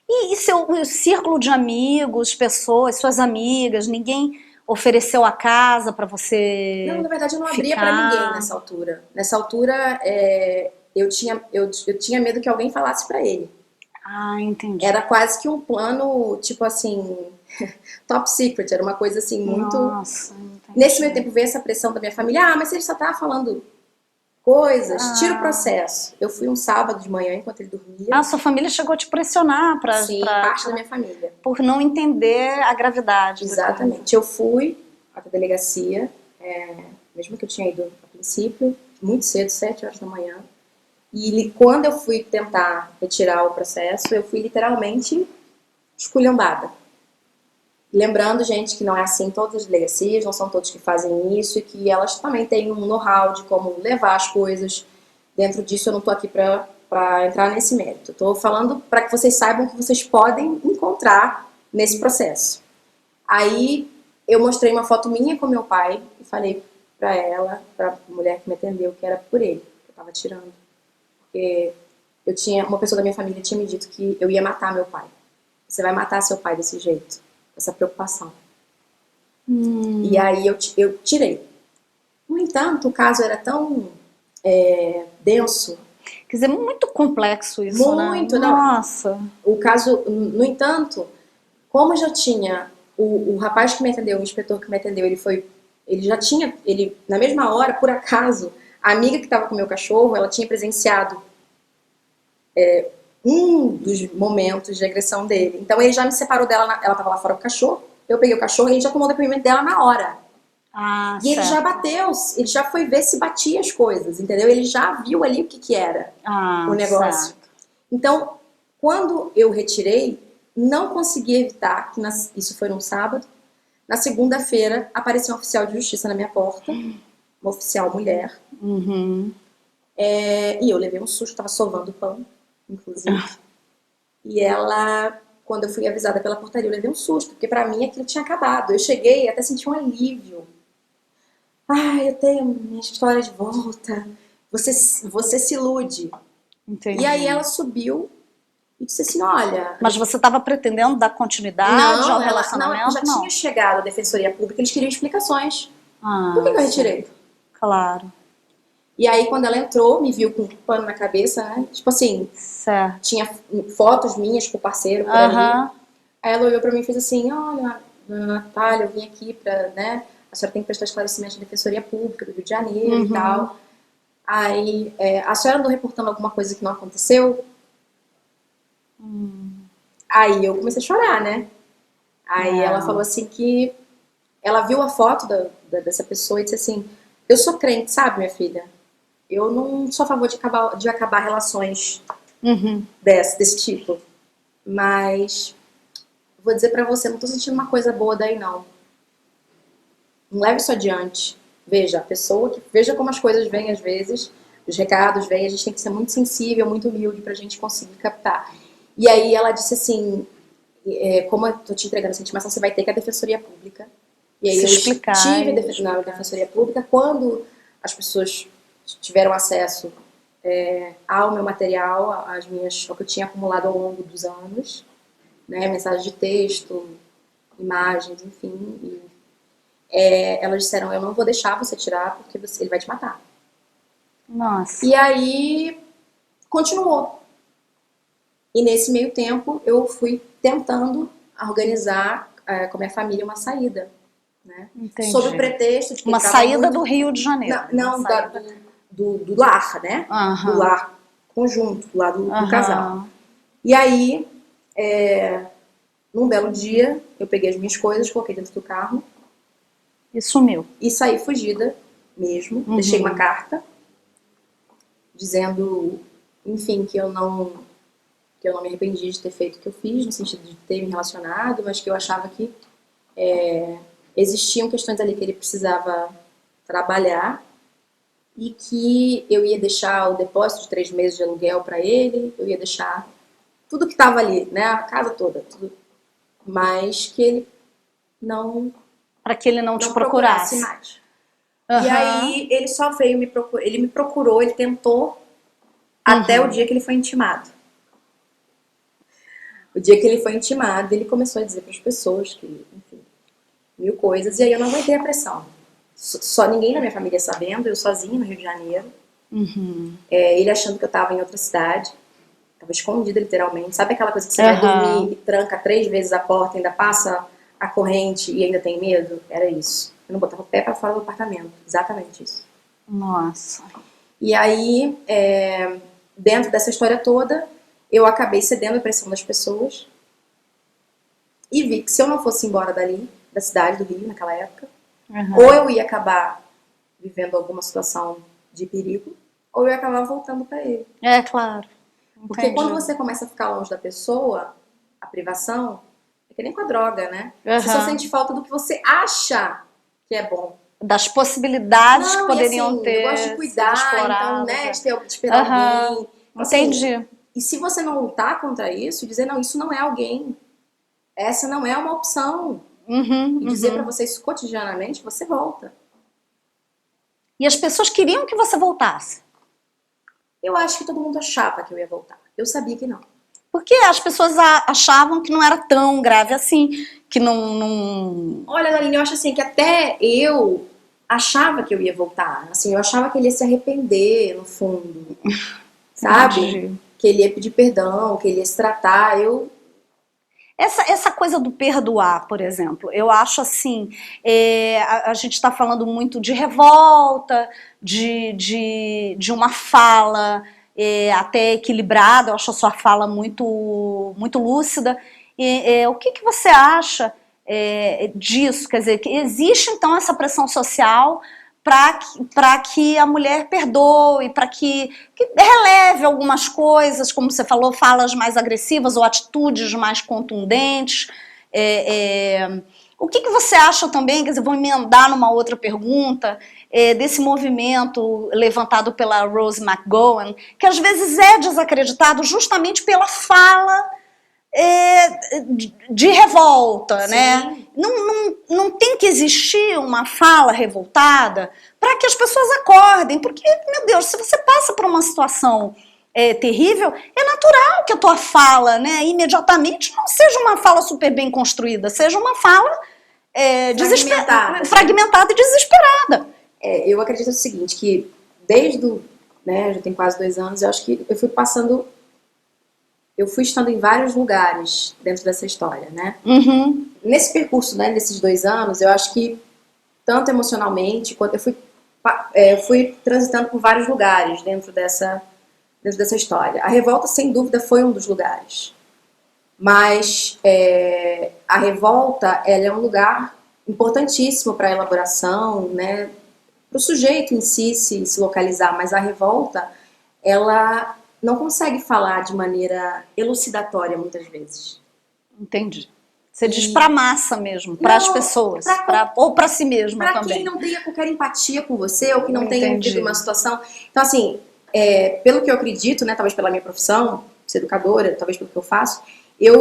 E seu círculo de amigos, pessoas, suas amigas, ninguém ofereceu a casa para Não, você na verdade eu não abria pra ninguém ficar? nessa altura. Nessa altura, eu tinha medo que alguém falasse pra ele. Ah, entendi. Era quase que um plano, tipo assim, top secret, era uma coisa assim, muito... Nossa, Nesse meio entendi. tempo veio essa pressão da minha família, mas ele só tá falando coisas, tira o Ah, processo. Eu fui um sábado de manhã, enquanto ele dormia, sua família chegou a te pressionar sim, parte da minha família. por não entender a gravidade da coisa. Exatamente. Eu fui à delegacia, mesmo que eu tinha ido a princípio, muito cedo, 7 horas da manhã, e quando eu fui tentar retirar o processo, eu fui literalmente esculhambada. Lembrando, gente, que não é assim em todas as delegacias, não são todos que fazem isso e que elas também têm um know-how de como levar as coisas. Dentro disso, eu não estou aqui para entrar nesse mérito. Estou falando para que vocês saibam que vocês podem encontrar nesse processo. Aí eu mostrei uma foto minha com meu pai e falei para ela, para a mulher que me atendeu, que era por ele que eu estava tirando. Porque uma pessoa da minha família tinha me dito que eu ia matar meu pai. Você vai matar seu pai desse jeito, com essa preocupação. E aí eu tirei. No entanto, o caso era tão denso, Quer dizer, muito complexo isso, né? muito, não, Nossa. o caso, no entanto, como já tinha o rapaz que me atendeu, o inspetor que me atendeu, ele já tinha, ele na mesma hora, por acaso, a amiga que estava com o meu cachorro, ela tinha presenciado um dos momentos de agressão dele. Então ele já me separou dela, ela estava lá fora com o cachorro, eu peguei o cachorro e ele já tomou o depoimento dela na hora. Ah, E ele já certo. bateu, ele já foi ver se batia as coisas, entendeu? Ele já viu ali o que era o Ah, negócio. certo. Então, quando eu retirei, não consegui evitar, isso foi num sábado, na segunda-feira apareceu um oficial de justiça na minha porta, uma oficial mulher, Uhum. e eu levei um susto, estava sovando pão, inclusive. E ela, quando eu fui avisada pela portaria, eu levei um susto, porque pra mim aquilo tinha acabado. Eu cheguei e até senti um alívio. Eu tenho minha história de volta. Você se ilude. E aí Entendi. ela subiu e disse assim, olha... Mas você estava pretendendo dar continuidade ao Não, ela já relacionamento? tinha Não. chegado à Defensoria Pública, eles queriam explicações. Por que Ah, eu certo. retirei? Claro. E aí, quando ela entrou, me viu com um pano na cabeça, né? Tipo assim, Certo. tinha fotos minhas com o parceiro por ali. Aham. Aí ela olhou pra mim e fez assim, olha, dona Natália, eu vim aqui pra, né? A senhora tem que prestar esclarecimento da Defensoria Pública do Rio de Janeiro e Uhum. tal. Aí, a senhora andou reportando alguma coisa que não aconteceu? Aí eu comecei a chorar, né? Aí ela falou É. assim que ela viu a foto dessa pessoa e disse assim, eu sou crente, sabe, minha filha? Eu não sou a favor de acabar relações Uhum. desse tipo. Mas vou dizer pra você, não tô sentindo uma coisa boa daí não. Não leve isso adiante. veja, a pessoa que veja como as coisas vêm às vezes, os recados vêm, a gente tem que ser muito sensível, muito humilde pra gente conseguir captar. E aí ela disse assim, como eu tô te entregando essa intimação, você vai ter que ir à Defensoria Pública. E aí Se eu explicar, estive explicar. na Defensoria Pública quando as pessoas tiveram acesso ao meu material, ao que eu tinha acumulado ao longo dos anos, né, mensagem de texto, imagens, enfim. Elas disseram, eu não vou deixar você tirar porque ele vai te matar. Nossa. E aí continuou. E nesse meio tempo eu fui tentando organizar com a minha família uma saída, né? Entendi. Sob o pretexto de que Uma ele tava saída muito... do Rio de Janeiro. Não, Uma saída... do lar, né? Aham. Do lar conjunto, do lado do Aham. casal. E aí, num belo dia, eu peguei as minhas coisas, coloquei dentro do carro E sumiu. e saí fugida mesmo. Uhum. Deixei uma carta dizendo, enfim, que eu não me arrependi de ter feito o que eu fiz, no sentido de ter me relacionado, mas que eu achava que existiam questões ali que ele precisava trabalhar e que eu ia deixar o depósito de 3 meses de aluguel para ele, eu ia deixar tudo que estava ali, né, a casa toda, tudo, mas que ele não Para que ele não te procurasse procurasse. mais. Aham. E aí ele só veio me procurar, ele me procurou, ele tentou até o dia que ele foi intimado. O dia que ele foi intimado, ele começou a dizer para as pessoas que, enfim, mil coisas, e aí eu não aguentei a pressão. Só ninguém na minha família sabendo, eu sozinha no Rio de Janeiro. Uhum. Ele achando que eu tava em outra cidade, tava escondida literalmente. Sabe aquela coisa que você vai dormir e tranca 3 vezes a porta, ainda passa a corrente e ainda tem medo? Era isso. Eu não botava o pé pra fora do apartamento, exatamente isso. Nossa. E aí, dentro dessa história toda, eu acabei cedendo à pressão das pessoas e vi que se eu não fosse embora dali, da cidade do Rio naquela época, ou eu ia acabar vivendo alguma situação de perigo, ou eu ia acabar voltando pra ele. É, claro. Porque Entendi. quando você começa a ficar longe da pessoa, a privação, é que nem com a droga, né? Uhum. Você só sente falta do que você acha que é bom. Das possibilidades Não, que poderiam e assim, ter. eu gosto de cuidar, então, né, de esperar alguém. Entendi. E se você não lutar contra isso, dizer, não, isso não é alguém, essa não é uma opção, e dizer pra você isso cotidianamente, você volta. E as pessoas queriam que você voltasse. Eu acho que todo mundo achava que eu ia voltar. Eu sabia que não. Porque as pessoas achavam que não era tão grave assim, que não... Olha, Aline, eu acho assim que até eu achava que eu ia voltar. Assim, eu achava que ele ia se arrepender, no fundo. Sabe? Entendi. Que ele ia pedir perdão, que ele ia se tratar. Essa coisa do perdoar, por exemplo, eu acho assim, a gente está falando muito de revolta, de uma fala até equilibrada, eu acho a sua fala muito, muito lúcida. O que você acha disso? Quer dizer, que existe então essa pressão social para que a mulher perdoe, para que releve algumas coisas, como você falou, falas mais agressivas ou atitudes mais contundentes. O que você acha também, quer dizer, vou emendar numa outra pergunta, desse movimento levantado pela Rose McGowan, que às vezes é desacreditado justamente pela fala de revolta, Sim. né? Não tem que existir uma fala revoltada para que as pessoas acordem, porque, meu Deus, se você passa por uma situação terrível, é natural que a tua fala, né, imediatamente não seja uma fala super bem construída, seja uma fala fragmentada e desesperada. Eu acredito o seguinte, que desde né, já tem quase 2 anos, eu acho que eu fui estando em vários lugares dentro dessa história, né? Uhum. Nesse percurso, né, nesses 2 anos, eu acho que tanto emocionalmente quanto eu fui transitando por vários lugares dentro dessa história. A revolta, sem dúvida, foi um dos lugares. Mas a revolta, ela é um lugar importantíssimo para a elaboração, né? Para o sujeito em si se localizar, mas a revolta, ela não consegue falar de maneira elucidatória muitas vezes. Entendi. Você diz pra massa mesmo, para as Não, pessoas, pra- ou para si mesma Pra também. quem não tenha qualquer empatia com você, ou que não tenha Entendi. vivido uma situação. Então, assim, pelo que eu acredito, né, talvez pela minha profissão, ser educadora, talvez pelo que eu faço,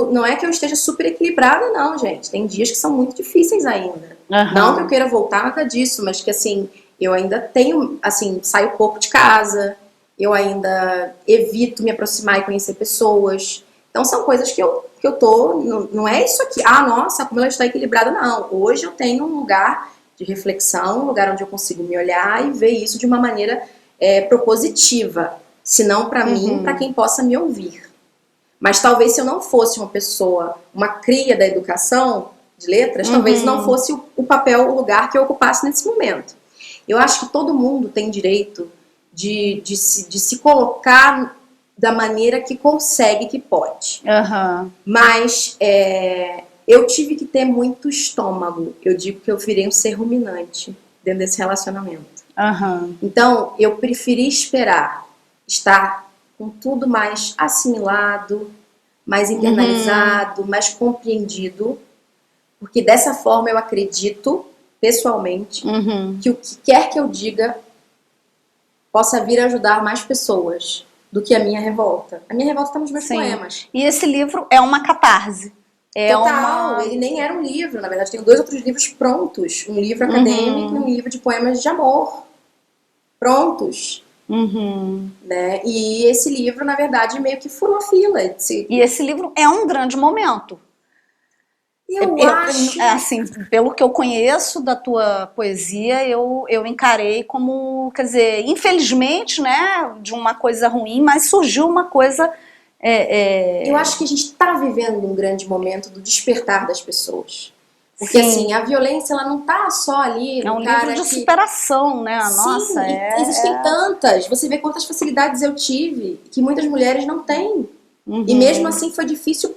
não é que eu esteja super equilibrada, não, gente. Tem dias que são muito difíceis ainda. Aham. Não que eu queira voltar nada disso, mas que, assim, eu ainda tenho, assim, saio pouco de casa, eu ainda evito me aproximar e conhecer pessoas. Então, são coisas que eu tô, não é isso aqui, nossa, como ela está equilibrada, não. Hoje eu tenho um lugar de reflexão, um lugar onde eu consigo me olhar e ver isso de uma maneira propositiva, se não para mim, para quem possa me ouvir. Mas talvez se eu não fosse uma pessoa, uma cria da educação de letras, talvez não fosse o papel, o lugar que eu ocupasse nesse momento. Eu acho que todo mundo tem direito de se colocar da maneira que consegue, que pode. Aham. Mas eu tive que ter muito estômago. Eu digo que eu virei um ser ruminante dentro desse relacionamento. Aham. Então, eu preferi esperar estar com tudo mais assimilado, mais internalizado, mais compreendido, porque dessa forma eu acredito, pessoalmente, que o que quer que eu diga possa vir a ajudar mais pessoas do que a minha revolta. A minha revolta está nos meus poemas. E esse livro é uma catarse. Total, ele nem era um livro, na verdade, tem 2 outros livros prontos. Um livro acadêmico e um livro de poemas de amor. Prontos. Né? E esse livro, na verdade, meio que furou a fila. E esse livro é um grande momento. Eu acho... Assim, pelo que eu conheço da tua poesia, eu encarei como, quer dizer, infelizmente, né, de uma coisa ruim, mas surgiu uma coisa... Eu acho que a gente está vivendo um grande momento do despertar das pessoas. Porque, assim, a violência, ela não tá só ali no um cara livro de que... superação, né? Sim, Nossa, existem tantas. Você vê quantas facilidades eu tive que muitas mulheres não têm. E mesmo assim foi difícil,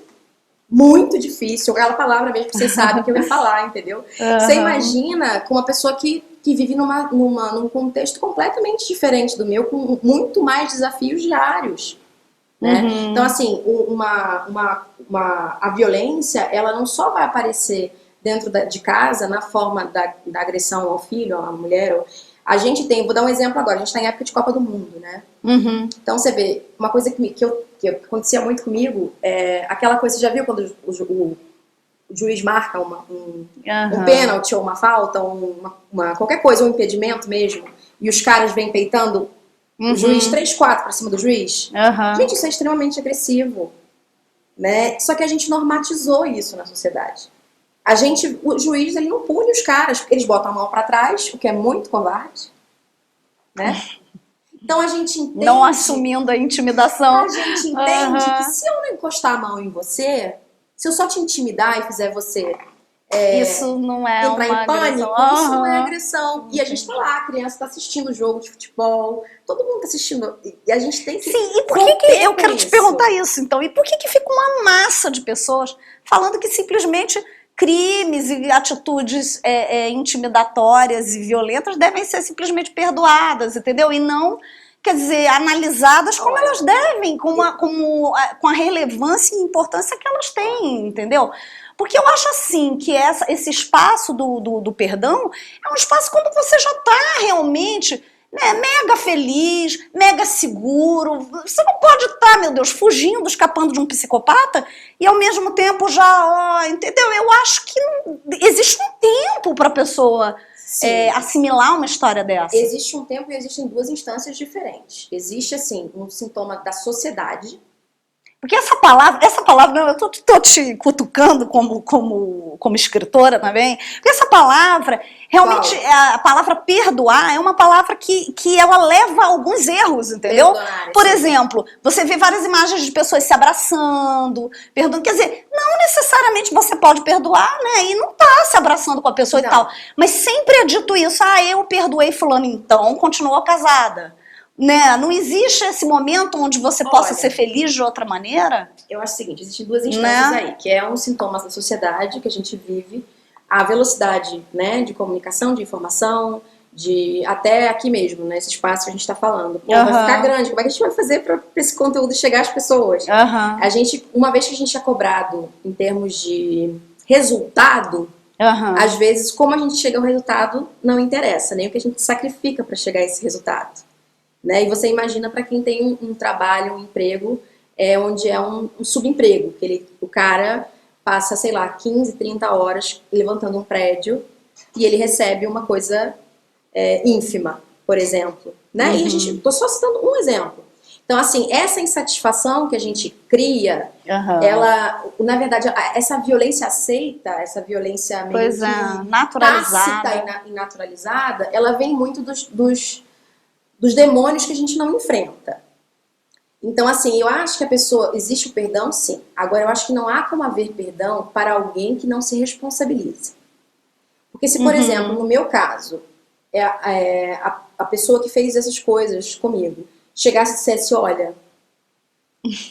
muito difícil. Aquela palavra mesmo que vocês sabem que eu ia falar, entendeu? Você imagina com uma pessoa que vive num contexto completamente diferente do meu, com muito mais desafios diários. Né? Então, assim, a violência, ela não só vai aparecer dentro de casa, na forma da agressão ao filho, à mulher. A gente tem, vou dar um exemplo agora, a gente está em época de Copa do Mundo, né? Então você vê, uma coisa que acontecia muito comigo, aquela coisa, você já viu quando o juiz marca um pênalti ou uma falta, qualquer coisa, um impedimento mesmo, e os caras vêm peitando o juiz 3-4 para cima do juiz? Gente, isso é extremamente agressivo, né? Só que a gente normatizou isso na sociedade. O juiz, ele não pune os caras, porque eles botam a mão pra trás, o que é muito covarde, né? Então a gente entende... Não assumindo a intimidação. A gente entende que se eu não encostar a mão em você, se eu só te intimidar e fizer você isso não é entrar uma em pânico, agressão. isso não é agressão. E a gente tá lá, a criança tá assistindo o jogo de futebol, todo mundo tá assistindo, e a gente tem que... Sim, e por que eu quero te perguntar isso, então? E por que fica uma massa de pessoas falando que simplesmente crimes e atitudes intimidatórias e violentas devem ser simplesmente perdoadas, entendeu? E não, quer dizer, analisadas como elas devem, com a relevância e importância que elas têm, entendeu? Porque eu acho assim que esse espaço do perdão é um espaço quando você já está realmente... mega feliz, mega seguro. Você não pode estar, meu Deus, fugindo, escapando de um psicopata e ao mesmo tempo já, entendeu? Eu acho que existe um tempo para a pessoa assimilar uma história dessa. Existe um tempo e existem 2 instâncias diferentes. Existe, assim, um sintoma da sociedade. Porque essa palavra, eu tô te cutucando como escritora também, porque essa palavra, realmente, a palavra perdoar é uma palavra que ela leva a alguns erros, entendeu? Por exemplo, você vê várias imagens de pessoas se abraçando, perdoando, quer dizer, não necessariamente você pode perdoar, né, e não tá se abraçando com a pessoa e tal, mas sempre é dito isso, eu perdoei fulano, então continuou casada. Né? Não existe esse momento onde você possa ser feliz de outra maneira? Eu acho o seguinte, existem 2 instâncias aí, que é um sintoma da sociedade que a gente vive, a velocidade, né, de comunicação, de informação, até aqui mesmo, né, esse espaço que a gente está falando. Vai ficar grande, como é que a gente vai fazer para esse conteúdo chegar às pessoas? A gente, uma vez que a gente é cobrado em termos de resultado, Aham. às vezes, como a gente chega ao resultado não interessa, nem o que a gente sacrifica para chegar a esse resultado. Né? E você imagina para quem tem um trabalho, um emprego, onde é um subemprego, que o cara passa, sei lá, 15, 30 horas levantando um prédio e ele recebe uma coisa ínfima, por exemplo. Né? E a gente, tô só citando um exemplo. Então, assim, essa insatisfação que a gente cria, ela, na verdade, essa violência aceita, essa violência meio Pois que naturalizada. tácita e naturalizada, ela vem muito dos demônios que a gente não enfrenta. Então, assim, eu acho que existe o perdão, sim. Agora, eu acho que não há como haver perdão para alguém que não se responsabiliza. Porque se, por exemplo, no meu caso, a pessoa que fez essas coisas comigo chegasse e dissesse, olha,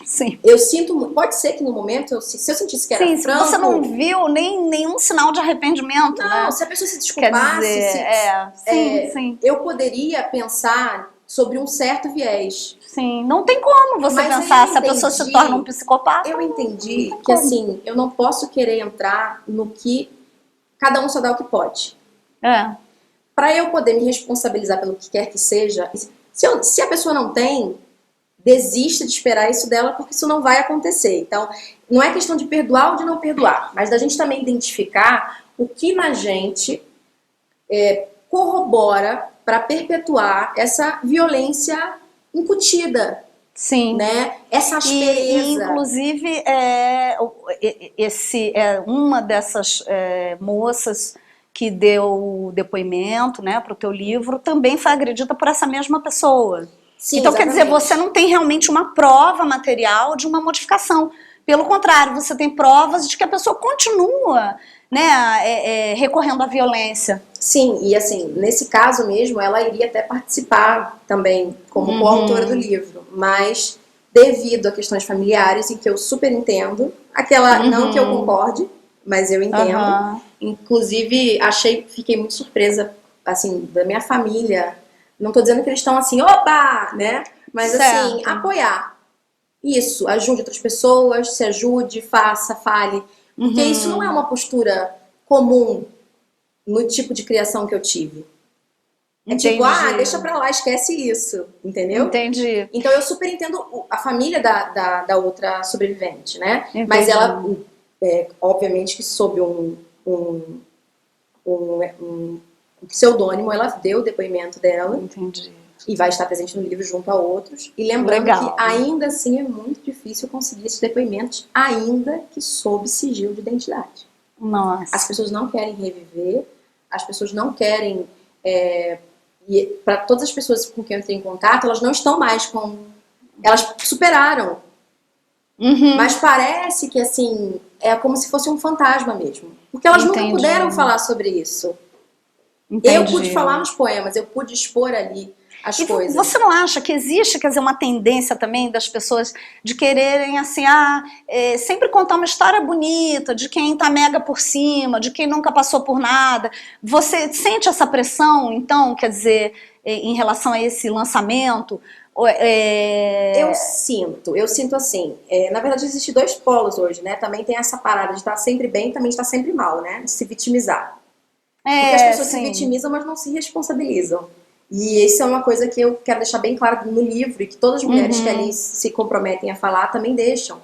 Sim. eu sinto, pode ser que no momento, se eu sentisse que era Sim, franco... você não viu nenhum sinal de arrependimento, né? Não, se a pessoa se desculpasse, sim. eu poderia pensar sobre um certo viés. Sim, não tem como você Mas pensar eu se a pessoa se entendi- torna um psicopata. Eu entendi não tem que, como. assim, eu não posso querer entrar no que cada um só dá o que pode. Para eu poder me responsabilizar pelo que quer que seja, se a pessoa não tem, desista de esperar isso dela, porque isso não vai acontecer. Então, não é questão de perdoar ou de não perdoar, mas da gente também identificar o que na gente corrobora para perpetuar essa violência incutida. Sim. Né? Essa aspereza. E inclusive, uma dessas moças que deu depoimento, né, para o teu livro, também foi agredida por essa mesma pessoa. Sim, então, exatamente. quer dizer, você não tem realmente uma prova material de uma modificação. Pelo contrário, você tem provas de que a pessoa continua, né, recorrendo à violência. Sim, e assim, nesse caso mesmo, ela iria até participar também como coautora do livro, mas devido a questões familiares, em que eu super entendo, não que eu concorde, mas eu entendo. Inclusive, fiquei muito surpresa, assim, da minha família. Não tô dizendo que eles estão assim, opa, né? Mas assim, apoiar. Isso, ajude outras pessoas, se ajude, faça, fale. Porque isso não é uma postura comum no tipo de criação que eu tive. Tipo, deixa pra lá, esquece isso, entendeu? Entendi. Então eu super entendo a família da outra sobrevivente, né? Entendi. Mas ela, obviamente que sob um pseudônimo, ela deu o depoimento dela. Entendi. E vai estar presente no livro junto a outros. E lembrando que ainda assim é muito difícil conseguir esses depoimentos, ainda que sob sigilo de identidade. Nossa. As pessoas não querem reviver, as pessoas não querem... e para todas as pessoas com quem eu entrei em contato, elas não estão mais com... Elas superaram. Mas parece que, assim, é como se fosse um fantasma mesmo. Porque elas nunca puderam falar sobre isso. Entendi. Eu pude falar nos poemas, eu pude expor ali as coisas. Você não acha que existe, quer dizer, uma tendência também das pessoas de quererem, assim, sempre contar uma história bonita, de quem tá mega por cima, de quem nunca passou por nada? Você sente essa pressão, então, quer dizer, em relação a esse lançamento? Eu sinto assim, na verdade existem dois polos hoje, né? Também tem essa parada de estar sempre bem e também de estar sempre mal, né? De se vitimizar. Porque as pessoas se vitimizam, mas não se responsabilizam. E isso é uma coisa que eu quero deixar bem claro no livro, e que todas as mulheres que ali se comprometem a falar também deixam.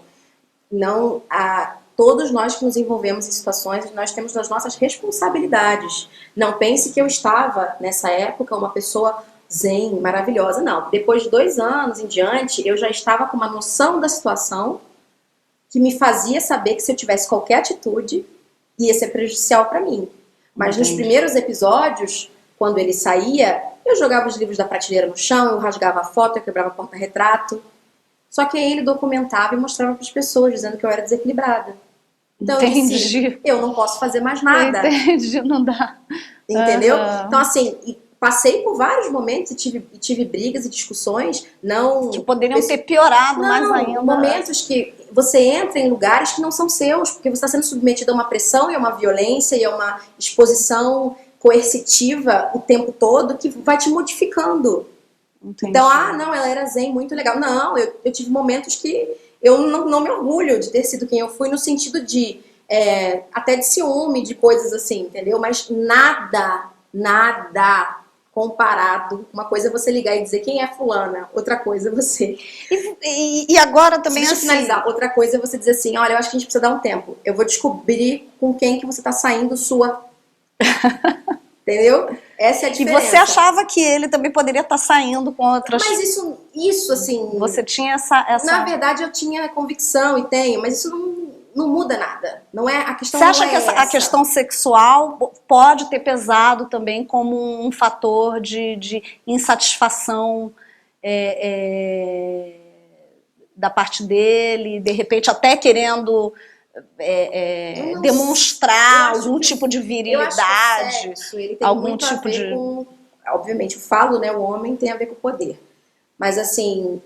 Todos nós que nos envolvemos em situações, nós temos as nossas responsabilidades. Não pense que eu estava, nessa época, uma pessoa zen, maravilhosa. Não. Depois de 2 anos em diante, eu já estava com uma noção da situação que me fazia saber que se eu tivesse qualquer atitude, ia ser prejudicial para mim. Mas nos primeiros episódios, quando ele saía, eu jogava os livros da prateleira no chão, eu rasgava a foto, eu quebrava porta-retrato. Só que aí ele documentava e mostrava para as pessoas, dizendo que eu era desequilibrada. Então eu disse, eu não posso fazer mais nada. Entendi, não dá. Entendeu? Então assim, passei por vários momentos e tive brigas e discussões. Que poderiam ter piorado mais ainda. Momentos que você entra em lugares que não são seus, porque você está sendo submetido a uma pressão e a uma violência e a uma exposição coercitiva o tempo todo que vai te modificando. Entendi. Então, não, ela era zen, muito legal. Não, eu tive momentos que eu não me orgulho de ter sido quem eu fui, no sentido de até de ciúme, de coisas assim, entendeu? Mas nada comparado. Uma coisa é você ligar e dizer quem é fulana, outra coisa é você... E agora também Deixa eu assim... finalizar. Outra coisa é você dizer assim, olha, eu acho que a gente precisa dar um tempo. Eu vou descobrir com quem que você tá saindo sua... Entendeu? Essa é a E diferença. você achava que ele também poderia estar saindo com outras... Mas isso assim... Você tinha essa... Na verdade, eu tinha convicção e tenho, mas isso não muda nada. Não é, a questão Você acha não que é essa. a questão sexual pode ter pesado também como um fator de insatisfação da parte dele, de repente até querendo demonstrar algum tipo de virilidade, eu acho que o sexo, ele tem algum muito a tipo ver com... Obviamente, eu falo, né, o homem tem a ver com o poder. Mas assim,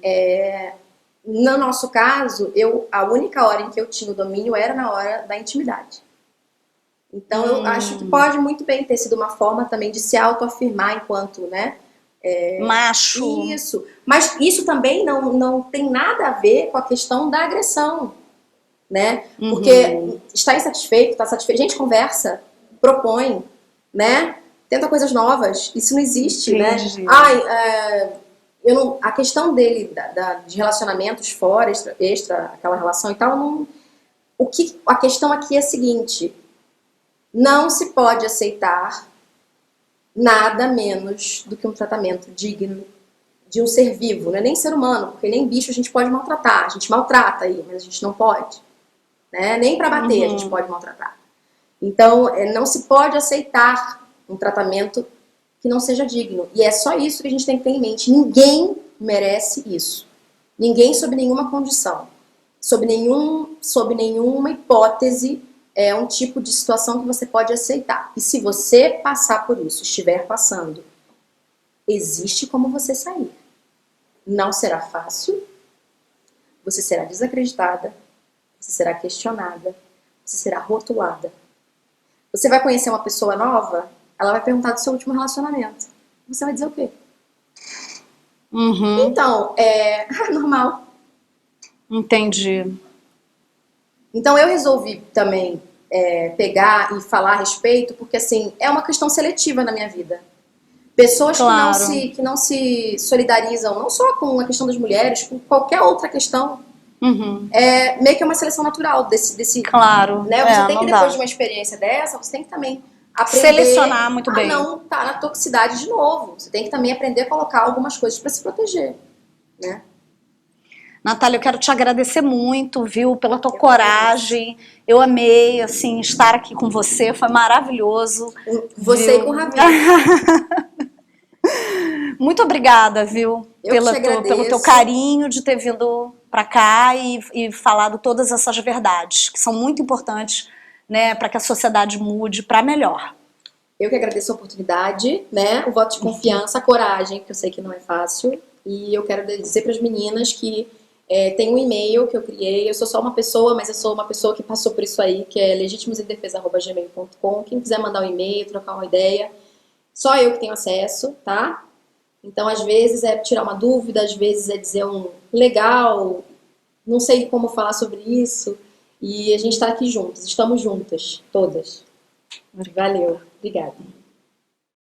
no nosso caso, a única hora em que eu tinha o domínio era na hora da intimidade. Então, eu acho que pode muito bem ter sido uma forma também de se autoafirmar enquanto, né? macho. Isso. Mas isso também não tem nada a ver com a questão da agressão, né? Porque está insatisfeito, está satisfeito. A gente conversa, propõe, né? Tenta coisas novas. Isso não existe, Entendi. né? A questão dele, de relacionamentos fora, extra, aquela relação e tal, a questão aqui é a seguinte: não se pode aceitar nada menos do que um tratamento digno de um ser vivo, não é nem ser humano, porque nem bicho a gente pode maltratar, a gente maltrata aí, mas a gente não pode, né? Nem para bater a gente pode maltratar. Então, não se pode aceitar um tratamento que não seja digno. E é só isso que a gente tem que ter em mente. Ninguém merece isso. Ninguém, sob nenhuma condição, sob nenhuma hipótese, é um tipo de situação que você pode aceitar. E se você passar por isso, estiver passando, existe como você sair. Não será fácil, você será desacreditada, você será questionada, você será rotulada. Você vai conhecer uma pessoa nova, ela vai perguntar do seu último relacionamento. Você vai dizer o quê? Então, normal. Entendi. Então eu resolvi também pegar e falar a respeito, porque assim, é uma questão seletiva na minha vida. Pessoas que não se solidarizam, não só com a questão das mulheres, com qualquer outra questão. Meio que é uma seleção natural desse Claro. né? Você tem que, depois de uma experiência dessa, você tem que também aprender selecionar muito bem. não estar na toxicidade de novo. Você tem que também aprender a colocar algumas coisas para se proteger, né? Natália, eu quero te agradecer muito, viu, pela tua coragem. Eu amei, assim, estar aqui com você, foi maravilhoso. Você e com o Ravi. Muito obrigada, viu, pelo teu carinho de ter vindo para cá e falado todas essas verdades, que são muito importantes, né, para que a sociedade mude para melhor. Eu que agradeço a oportunidade, né, o voto de confiança, a coragem, que eu sei que não é fácil. E eu quero dizer para as meninas que tem um e-mail que eu criei, eu sou só uma pessoa, mas eu sou uma pessoa que passou por isso aí, que é legitimosindefesa@gmail.com. Quem quiser mandar um e-mail, trocar uma ideia, só eu que tenho acesso, tá? Então, às vezes é tirar uma dúvida, às vezes é dizer legal, não sei como falar sobre isso. E a gente tá aqui juntos, estamos juntas, todas. Valeu, obrigada.